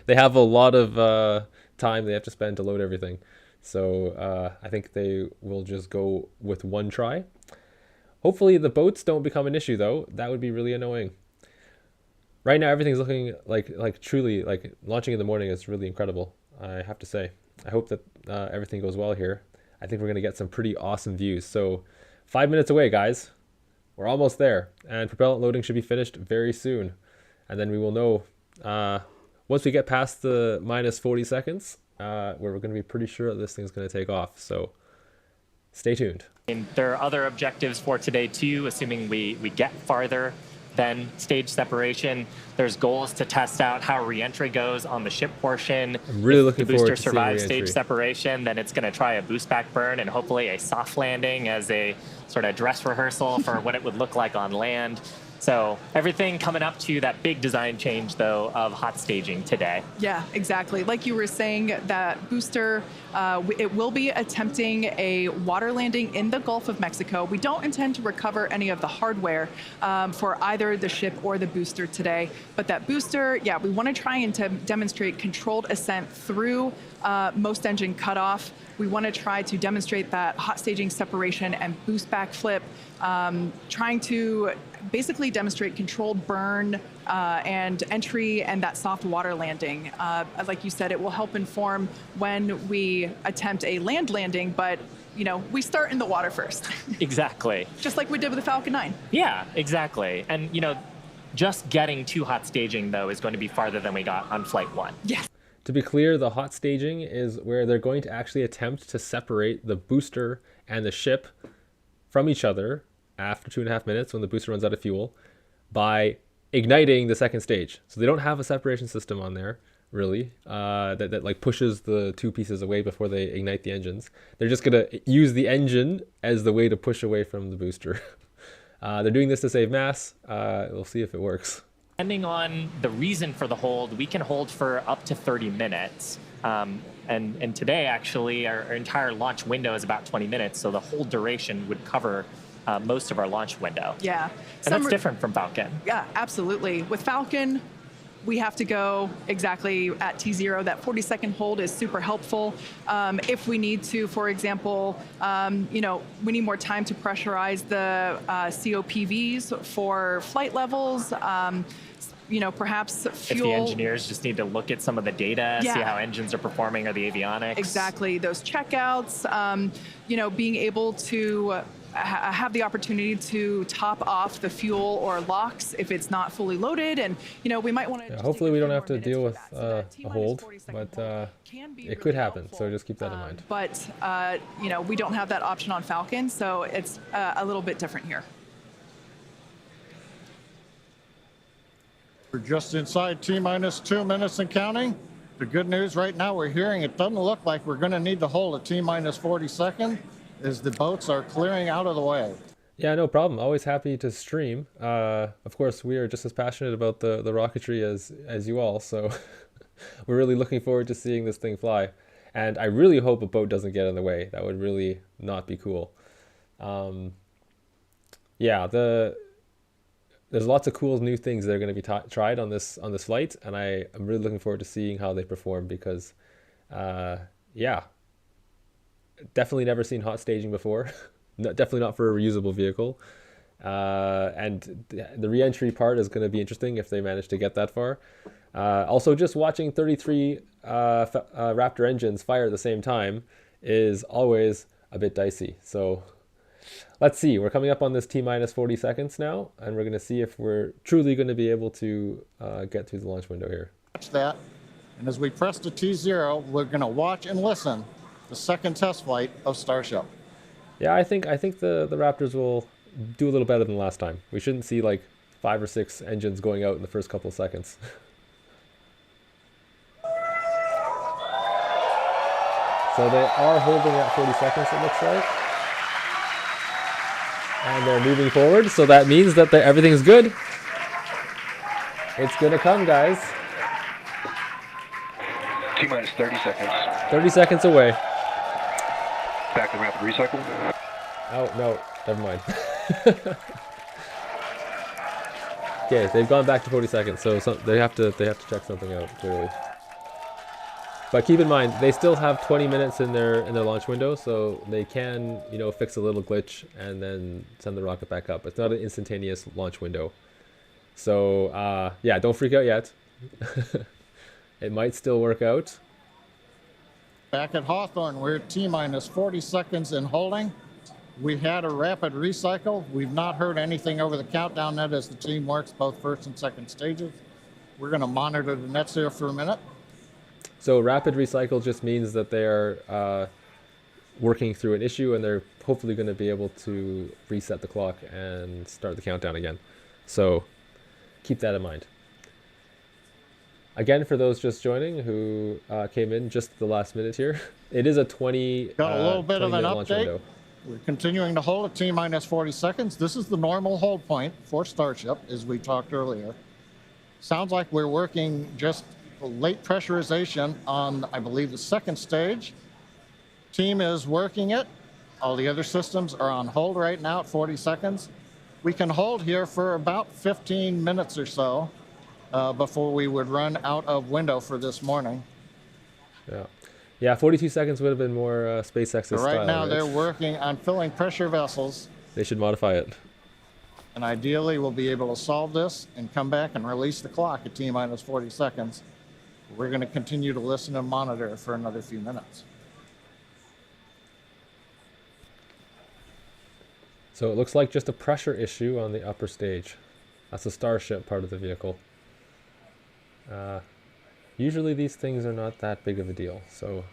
They have a lot of time they have to spend to load everything. So I think they will just go with one try. Hopefully the boats don't become an issue, though. That would be really annoying. Right now, everything's looking like truly, like launching in the morning is really incredible, I have to say. I hope that everything goes well here. I think we're going to get some pretty awesome views. So 5 minutes away, guys. We're almost there. And propellant loading should be finished very soon. And then we will know, once we get past the minus 40 seconds, we're going to be pretty sure that this thing's going to take off. So stay tuned. And there are other objectives for today, too, assuming we get farther than stage separation. There's goals to test out how reentry goes on the ship portion. I'm really looking forward to If the booster seeing survives re-entry. stage separation, then it's going to try a boost back burn and hopefully a soft landing as a sort of dress rehearsal for what it would look like on land. So everything coming up to that big design change, though, of hot staging today. Yeah, exactly. Like you were saying, that booster, it will be attempting a water landing in the Gulf of Mexico. We don't intend to recover any of the hardware for either the ship or the booster today. But that booster, yeah, we want to try and demonstrate controlled ascent through most engine cutoff. We want to try to demonstrate that hot staging separation and boost backflip, trying to basically demonstrate controlled burn and entry and that soft water landing. Like you said, it will help inform when we attempt a land landing, but we start in the water first. Exactly. Just like we did with the Falcon 9. Yeah, exactly. And, just getting to hot staging, though, is going to be farther than we got on Flight 1. Yes. To be clear, the hot staging is where they're going to actually attempt to separate the booster and the ship from each other after 2.5 minutes when the booster runs out of fuel by igniting the second stage. So they don't have a separation system on there, really, that like pushes the two pieces away before they ignite the engines. They're just going to use the engine as the way to push away from the booster. They're doing this to save mass. We'll see if it works. Depending on the reason for the hold, we can hold for up to 30 minutes. And today, actually, our entire launch window is about 20 minutes, so the whole duration would cover most of our launch window. Yeah. And that's different from Falcon. Yeah, absolutely. With Falcon, we have to go exactly at T0. That 40-second hold is super helpful. If we need to, for example, we need more time to pressurize the COPVs for flight levels. Perhaps fuel. If the engineers just need to look at some of the data, see how engines are performing, or the avionics. Exactly. Those checkouts, being able to have the opportunity to top off the fuel or LOX if it's not fully loaded. And, we might want to... Yeah, hopefully we don't have to deal with a hold, but it could happen. So just keep that in mind. But, we don't have that option on Falcon, so it's a little bit different here. We're just inside T-minus 2 minutes and counting. The good news right now, we're hearing it doesn't look like we're going to need to hold a T-minus 40 second as the boats are clearing out of the way. Yeah, no problem. Always happy to stream. Of course, we are just as passionate about the rocketry as you all, so we're really looking forward to seeing this thing fly. And I really hope a boat doesn't get in the way. That would really not be cool. There's lots of cool new things that are going to be tried on this flight, and I am really looking forward to seeing how they perform because, definitely never seen hot staging before. Definitely not for a reusable vehicle. And the re-entry part is going to be interesting if they manage to get that far. Also, just watching 33 Raptor engines fire at the same time is always a bit dicey. So let's see. We're coming up on this T-minus 40 seconds now, and we're going to see if we're truly going to be able to get through the launch window here. Watch that. And as we press to T0, we're going to watch and listen the second test flight of Starship. Yeah, I think the Raptors will do a little better than last time. We shouldn't see like 5 or 6 engines going out in the first couple of seconds. So they are holding at 40 seconds, it looks like. And they're moving forward, so that means that everything's good. It's gonna come, guys. T-minus 30 seconds. 30 seconds away. Back to rapid recycle. Oh, no, never mind. Okay, they've gone back to 40 seconds, so they have to check something out, clearly. But keep in mind, they still have 20 minutes in their launch window, so they can, fix a little glitch and then send the rocket back up. It's not an instantaneous launch window. So, yeah, don't freak out yet. It might still work out. Back at Hawthorne, we're at T-minus 40 seconds in holding. We had a rapid recycle. We've not heard anything over the countdown net as the team works both first and second stages. We're going to monitor the nets here for a minute. So rapid recycle just means that they are working through an issue, and they're hopefully going to be able to reset the clock and start the countdown again. So keep that in mind. Again, for those just joining who came in just the last minute here, it is a 20 Got a little bit of an launch update. window. We're continuing to hold at T-minus 40 seconds. This is the normal hold point for Starship, as we talked earlier. Sounds like we're working just late pressurization on, I believe, the second stage. Team is working it. All the other systems are on hold right now at 40 seconds. We can hold here for about 15 minutes or so before we would run out of window for this morning. Yeah, 42 seconds would have been more SpaceX's So right style. now they're working on filling pressure vessels. They should modify it. And ideally, we'll be able to solve this and come back and release the clock at T-minus 40 seconds. We're going to continue to listen and monitor for another few minutes. So it looks like just a pressure issue on the upper stage. That's the Starship part of the vehicle. Usually these things are not that big of a deal, so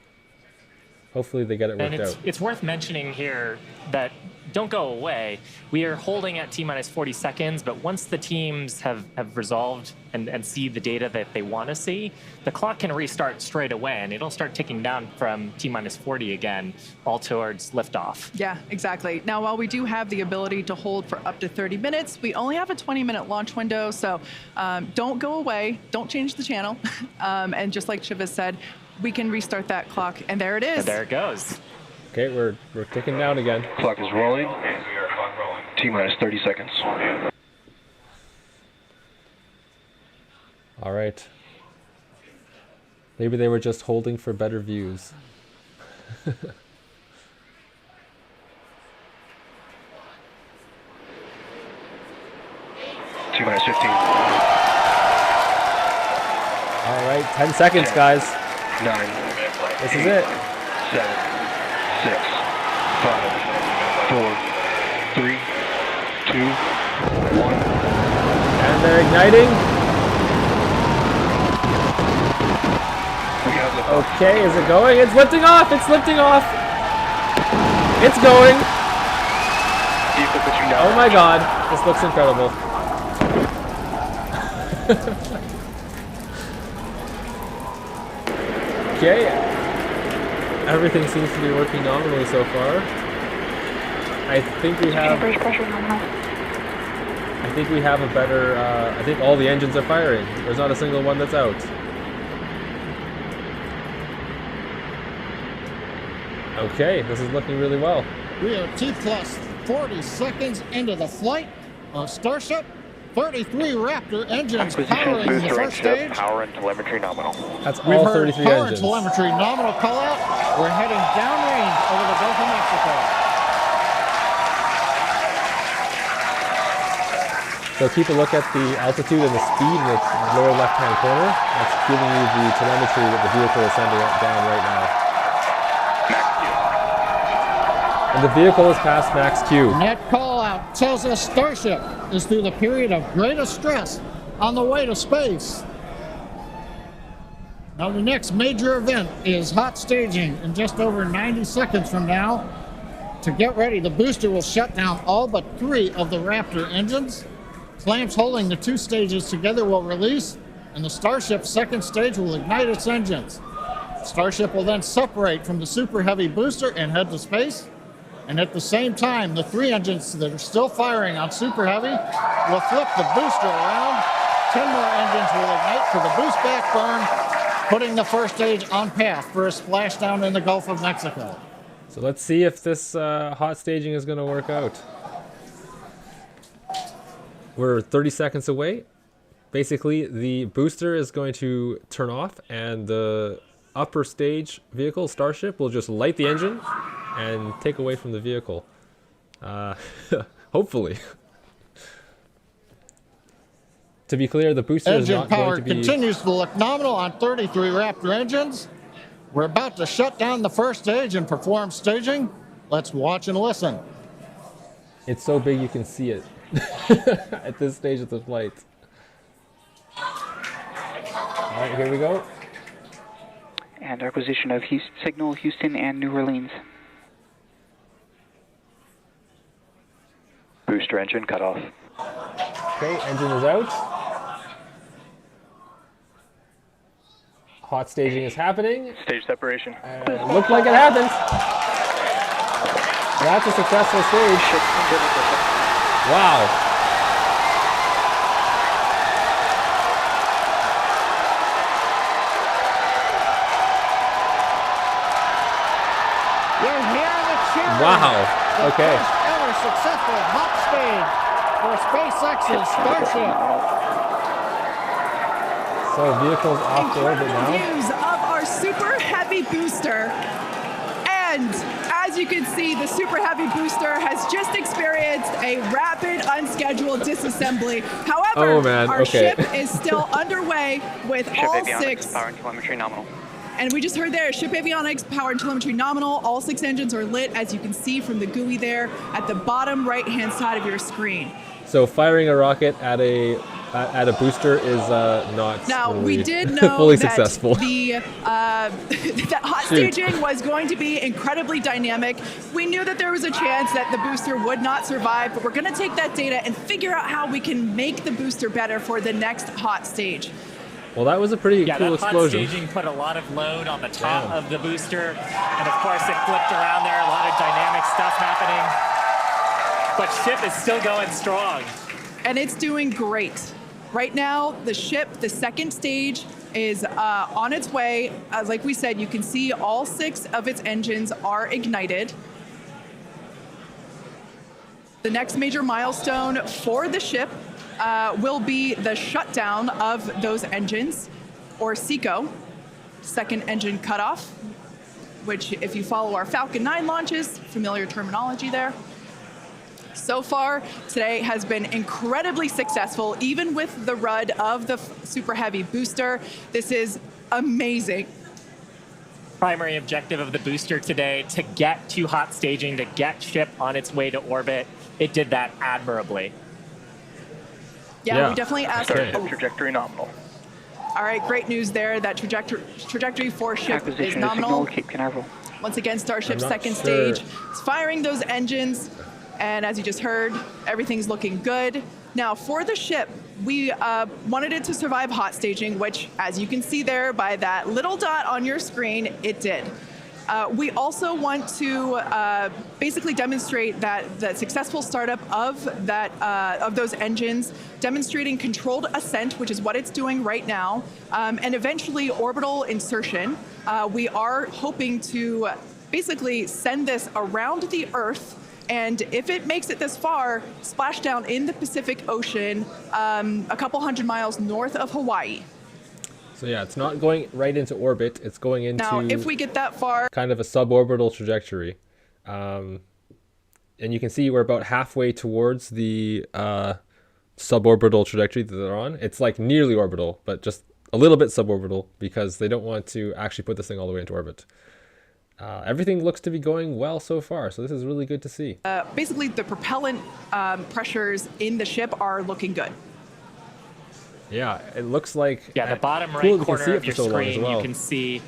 hopefully they get it worked out. It's worth mentioning here that don't go away. We are holding at T-minus 40 seconds, but once the teams have resolved and see the data that they want to see, the clock can restart straight away, and it'll start ticking down from T-minus 40 again, all towards liftoff. Yeah, exactly. Now, while we do have the ability to hold for up to 30 minutes, we only have a 20-minute launch window, so don't go away, don't change the channel, and just like Shiva said, we can restart that clock, and there it is. And there it goes. Okay, we're ticking down again. Clock is rolling. T-minus 30 seconds. All right. Maybe they were just holding for better views. T-minus 15. All right, 10 seconds, 10, guys. 9. This 8, is it. 7, 6, 5, 4, 3, 2, 1. And they're igniting. We have liftoff. Okay, is it going? It's lifting off. It's lifting off. It's going. Vehicle pitching down. Oh my God, this looks incredible. Okay, everything seems to be working nominally so far. I think we have a better. I think all the engines are firing. There's not a single one that's out. Okay, this is looking really well. We are T-plus 40 seconds into the flight of Starship. 33 Raptor engines powering the first stage. Power and telemetry nominal. That's We've all heard 33 power engines. and telemetry nominal call out. We're heading downrange over the Gulf of Mexico. So keep a look at the altitude and the speed in the lower left-hand corner. That's giving you the telemetry that the vehicle is sending down right now. And the vehicle is past max Q. And that call out tells us Starship is through the period of greatest stress on the way to space. Now the next major event is hot staging in just over 90 seconds from now. To get ready, the booster will shut down all but 3 of the Raptor engines. Clamps holding the 2 stages together will release, and the Starship's second stage will ignite its engines. Starship will then separate from the Super Heavy booster and head to space. And at the same time, the 3 engines that are still firing on Super Heavy will flip the booster around. 10 more engines will ignite for the boost back burn, putting the first stage on path for a splashdown in the Gulf of Mexico. So let's see if this hot staging is going to work out. We're 30 seconds away. Basically, the booster is going to turn off, and the upper stage vehicle, Starship, will just light the engine and take away from the vehicle. Hopefully. To be clear, the booster is Engine not going power to be... continues to look nominal on 33 Raptor engines. We're about to shut down the first stage and perform staging. Let's watch and listen. It's so big you can see it at this stage of the flight. All right, here we go. And acquisition of signal Houston and New Orleans. Booster engine cut off. Okay, engine is out. Hot staging is happening. Stage separation. Looked like it happened. That's a successful stage. Ship into ignition. Wow. You're hearing the cheering. Wow. The Okay. first ever successful hot stage for SpaceX's Starship. So vehicles off the orbit Incredible now. views of our Super Heavy booster. And as you can see, the Super Heavy booster has just experienced a rapid, unscheduled disassembly. However, Oh, man, our okay. ship is still underway with Ship all avionics, 6. power and telemetry nominal. And we just heard there, ship avionics, power and telemetry nominal. All 6 engines are lit, as you can see from the GUI there at the bottom right-hand side of your screen. So firing a rocket at a booster is not Now, really we did know fully that successful. the that hot Shoot. staging was going to be incredibly dynamic. We knew that there was a chance that the booster would not survive, but we're going to take that data and figure out how we can make the booster better for the next hot stage. Well, that was a pretty Yeah, cool that hot explosion. staging put a lot of load on the top Yeah. of the booster. And of course, it flipped around there, a lot of dynamic stuff happening. But ship is still going strong. And it's doing great. Right now, the ship, the second stage, is on its way. Like we said, you can see all 6 of its engines are ignited. The next major milestone for the ship will be the shutdown of those engines, or SECO, second engine cutoff, which if you follow our Falcon 9 launches, familiar terminology there. So far, today has been incredibly successful, even with the RUD of the Super Heavy booster. This is amazing. Primary objective of the booster today, to get to hot staging, to get ship on its way to orbit. It did that admirably. Yeah, we definitely asked. Starship trajectory nominal. All right, great news there. That trajectory for ship is Acquisition of nominal. signal, Cape Canaveral. Once again, Starship's I'm not second sure. stage. It's firing those engines, and as you just heard, everything's looking good. Now, for the ship, we wanted it to survive hot staging, which, as you can see there by that little dot on your screen, it did. We also want to basically demonstrate that the successful startup of those engines, demonstrating controlled ascent, which is what it's doing right now, and eventually orbital insertion. We are hoping to basically send this around the Earth, and if it makes it this far, splash down in the Pacific Ocean, a couple hundred miles north of Hawaii. So yeah, it's not going right into orbit. It's going into Now, if we get that far, kind of a suborbital trajectory. And you can see we're about halfway towards the suborbital trajectory that they're on. It's like nearly orbital, but just a little bit suborbital because they don't want to actually put this thing all the way into orbit. Everything looks to be going well so far, so this is really good to see. basically the propellant pressures in the ship are looking good. Yeah, it looks like... Yeah, the bottom cool right that we can see corner it of for your so long as screen, well. you can see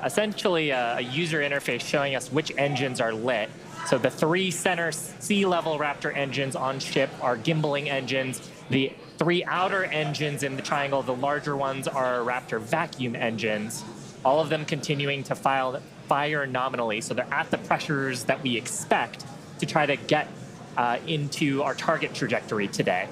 essentially a user interface showing us which engines are lit. So the 3 center sea level Raptor engines on ship are gimbaling engines. The 3 outer engines in the triangle, the larger ones, are Raptor vacuum engines. All of them continuing to fire nominally, so they're at the pressures that we expect to try to get into our target trajectory today.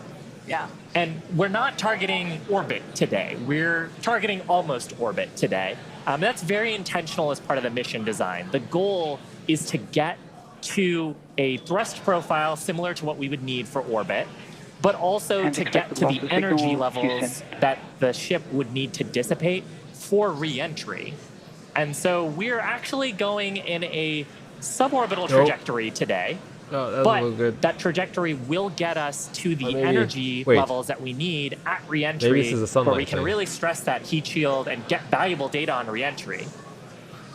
Yeah. And we're not targeting orbit today. We're targeting almost orbit today. That's very intentional as part of the mission design. The goal is to get to a thrust profile similar to what we would need for orbit, but also And to get expected to loss the of energy signal, levels Houston. that the ship would need to dissipate for re-entry. And so we're actually going in a suborbital trajectory today. Oh, that was a little But good. that trajectory will get us to the maybe- energy wait. levels that we need at Maybe re-entry, this is a sunlight where we can thing. really stress that heat shield and get valuable data on re-entry.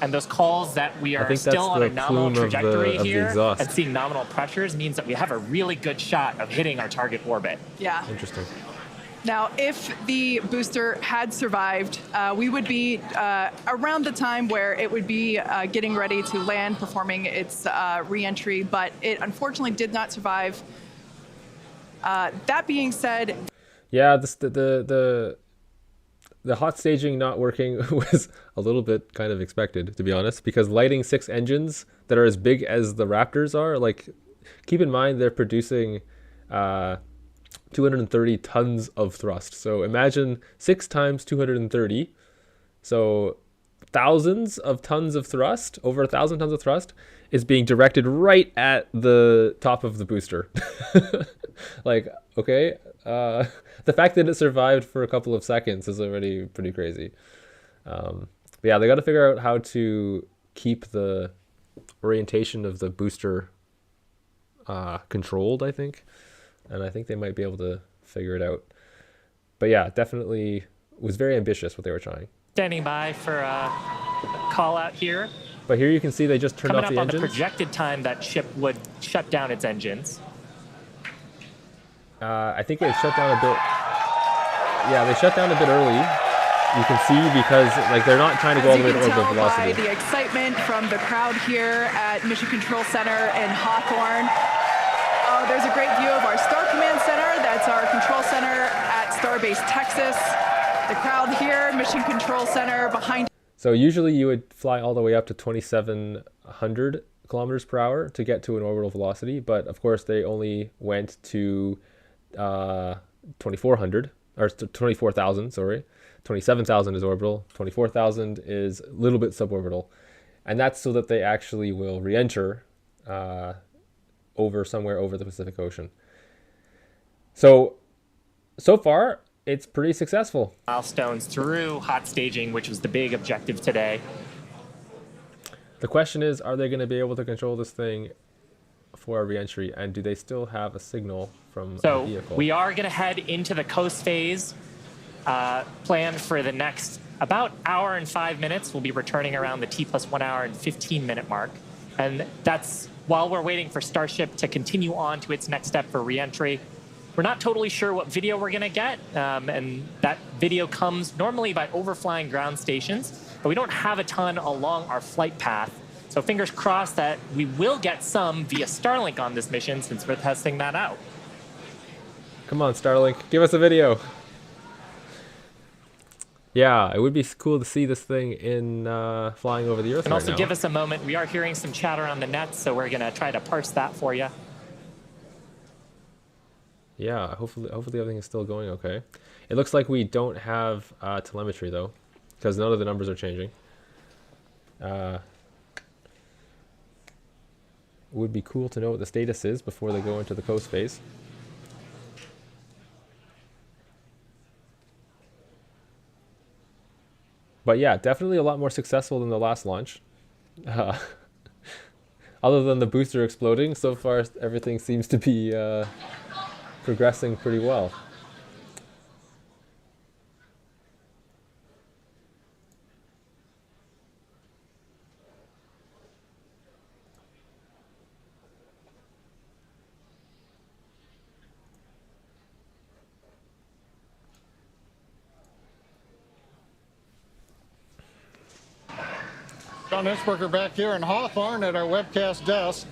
And those calls that we are think still that's on the a nominal plume of the- trajectory of the here exhaust. and seeing nominal pressures means that we have a really good shot of hitting our target orbit. Yeah. Interesting. Now, if the booster had survived, we would be around the time where it would be getting ready to land, performing its re-entry, but it unfortunately did not survive. That being said, Yeah, the hot staging not working was a little bit kind of expected, to be honest, because lighting 6 engines that are as big as the Raptors are. Like, keep in mind they're producing 230 tons of thrust. So imagine 6 times 230. So thousands of tons of thrust, over 1,000 tons of thrust, is being directed right at the top of the booster. Like, okay, the fact that it survived for a couple of seconds is already pretty crazy. But yeah, they got to figure out how to keep the orientation of the booster controlled, I think. And I think they might be able to figure it out. But yeah, definitely was very ambitious what they were trying. Standing by for a call out here. But here you can see they just turned Coming off up the on engines. the projected time that ship would shut down its engines. I think they shut down a bit. Yeah, they shut down a bit early. You can see because like they're not trying to go all the way to orbital velocity. By the excitement from the crowd here at Mission Control Center in Hawthorne. There's a great view of our Star Command Center. That's our control center at Starbase Texas. The crowd here, Mission Control Center behind. So usually you would fly all the way up to 2,700 kilometers per hour to get to an orbital velocity, but of course they only went to 2,400 or 24,000. Sorry, 27,000 is orbital. 24,000 is a little bit suborbital, and that's so that they actually will re-enter somewhere over the Pacific Ocean. So far, it's pretty successful. Milestones through hot staging, which was the big objective today. The question is, are they going to be able to control this thing for a re-entry, and do they still have a signal from the vehicle? So we are going to head into the coast phase, planned for the next about hour and 5 minutes. We'll be returning around the T+1 hour and 15-minute mark. And that's while we're waiting for Starship to continue on to its next step for re-entry. We're not totally sure what video we're going to get, and that video comes normally by overflying ground stations, but we don't have a ton along our flight path. So fingers crossed that we will get some via Starlink on this mission since we're testing that out. Come on, Starlink, give us a video. Yeah, it would be cool to see this thing in flying over the Earth. And right also now. give us a moment. We are hearing some chatter on the net, so we're going to try to parse that for you. Yeah, hopefully everything is still going okay. It looks like we don't have telemetry though, because none of the numbers are changing. It would be cool to know what the status is before they go into the coast phase. But yeah, definitely a lot more successful than the last launch. Other than the booster exploding, so far everything seems to be progressing pretty well. John Innsbrucker back here in Hawthorne at our webcast desk.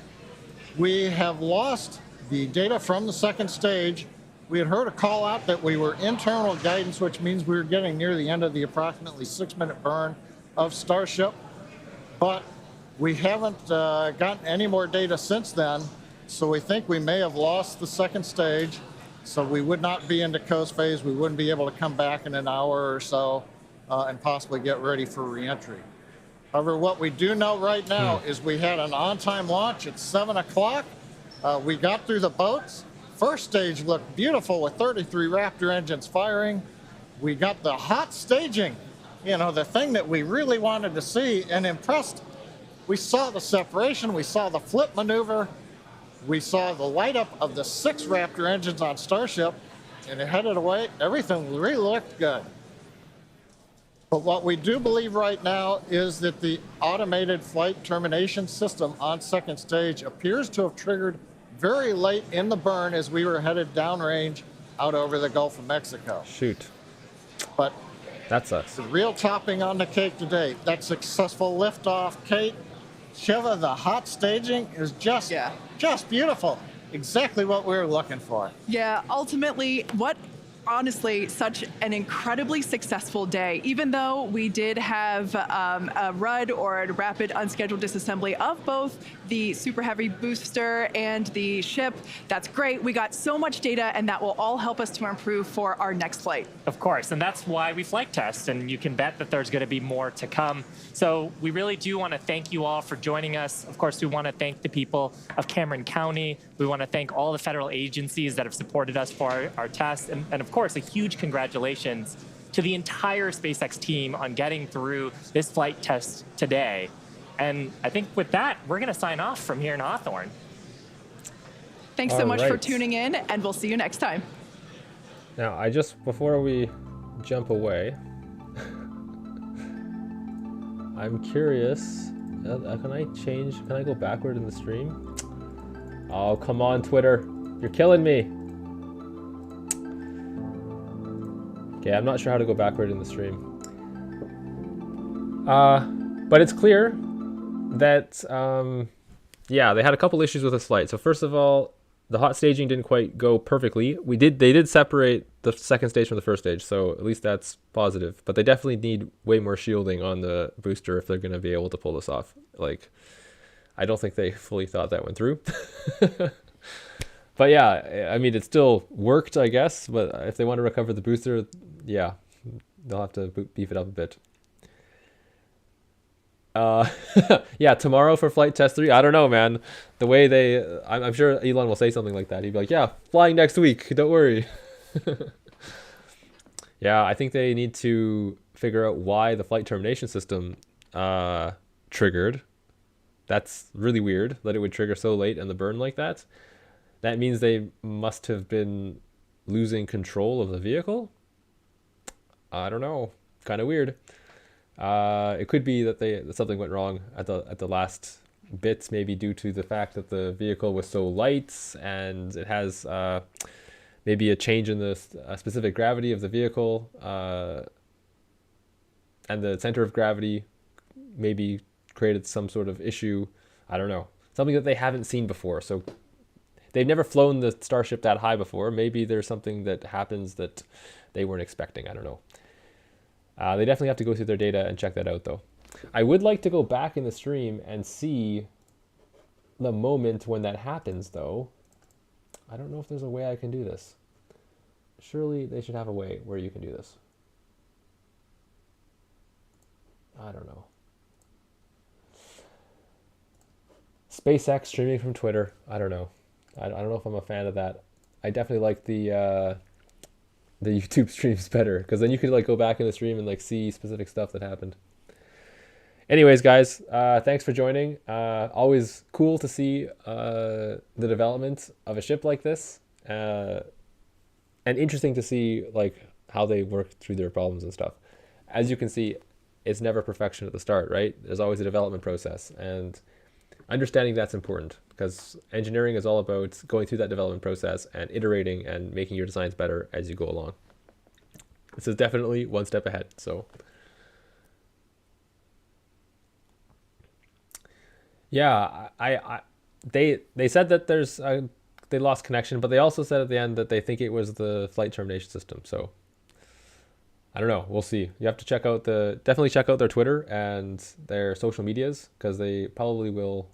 We have lost the data from the second stage. We had heard a call out that we were in terminal guidance, which means we were getting near the end of the approximately 6-minute burn of Starship. But we haven't gotten any more data since then, so we think we may have lost the second stage. So we would not be into coast phase. We wouldn't be able to come back in an hour or so and possibly get ready for reentry. However, what we do know right now is we had an on-time launch at 7 o'clock. We got through the boats. First stage looked beautiful with 33 Raptor engines firing. We got the hot staging, you know, the thing that we really wanted to see and impressed. We saw the separation. We saw the flip maneuver. We saw the light up of the 6 Raptor engines on Starship, and it headed away. Everything really looked good. But what we do believe right now is that the automated flight termination system on second stage appears to have triggered very late in the burn as we were headed downrange out over the Gulf of Mexico. Shoot. But that's us. The real topping on the cake today, that successful liftoff, Kate, Shiva, the hot staging is just beautiful. Exactly what we were looking for. Yeah, ultimately, what honestly such an incredibly successful day. Even though we did have a RUD, or a rapid unscheduled disassembly, of both the Super Heavy booster and the ship, that's great. We got so much data, and that will all help us to improve for our next flight. Of course, and that's why we flight test, and you can bet that there's going to be more to come. So we really do want to thank you all for joining us. Of course, we want to thank the people of Cameron County. We want to thank all the federal agencies that have supported us for our test. And of course, a huge congratulations to the entire SpaceX team on getting through this flight test today. And I think with that, we're going to sign off from here in Hawthorne. Thanks so much for tuning in, and we'll see you next time. Now, before we jump away, I'm curious, can I go backward in the stream? Oh, come on, Twitter. You're killing me. Okay, I'm not sure how to go backward in the stream. But it's clear that, yeah, they had a couple issues with this flight. So first of all, the hot staging didn't quite go perfectly. They did separate the second stage from the first stage, so at least that's positive. But they definitely need way more shielding on the booster if they're going to be able to pull this off. Like, I don't think they fully thought that went through. But yeah, I mean, it still worked, I guess. But if they want to recover the booster, yeah, they'll have to beef it up a bit. Yeah, tomorrow for flight test 3. I don't know, man. The way I'm sure Elon will say something like that. He'd be like, yeah, flying next week. Don't worry. Yeah, I think they need to figure out why the flight termination system triggered. That's really weird that it would trigger so late and the burn like that. That means they must have been losing control of the vehicle. I don't know. Kind of weird. It could be that something went wrong at the last bits, maybe due to the fact that the vehicle was so light and it has maybe a change in the specific gravity of the vehicle, and the center of gravity maybe created some sort of issue. I don't know. Something that they haven't seen before. So they've never flown the Starship that high before. Maybe there's something that happens that they weren't expecting. I don't know. They definitely have to go through their data and check that out, though. I would like to go back in the stream and see the moment when that happens, though. I don't know if there's a way I can do this. Surely they should have a way where you can do this. I don't know. SpaceX streaming from Twitter. I don't know. I don't know if I'm a fan of that. I definitely like the YouTube streams better, because then you could like go back in the stream and like see specific stuff that happened. Anyways, guys, thanks for joining. Always cool to see the development of a ship like this, and interesting to see like how they work through their problems and stuff. As you can see, it's never perfection at the start, right? There's always a development process, and understanding that's important, because engineering is all about going through that development process and iterating and making your designs better as you go along. This is definitely one step ahead. So yeah, they said that they lost connection, but they also said at the end that they think it was the flight termination system. So I don't know. We'll see. You have to definitely check out their Twitter and their social medias, because they probably will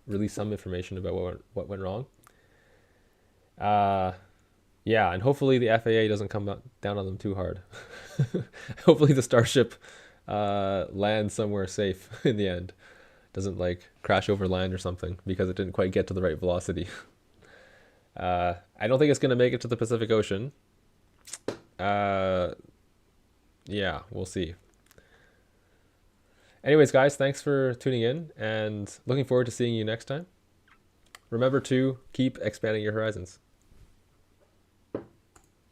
release some information about what went wrong. Yeah, and hopefully the FAA doesn't come down on them too hard. Hopefully the Starship lands somewhere safe in the end. Doesn't like crash over land or something because it didn't quite get to the right velocity. I don't think it's going to make it to the Pacific Ocean. Yeah, we'll see. Anyways, guys, thanks for tuning in, and looking forward to seeing you next time. Remember to keep expanding your horizons.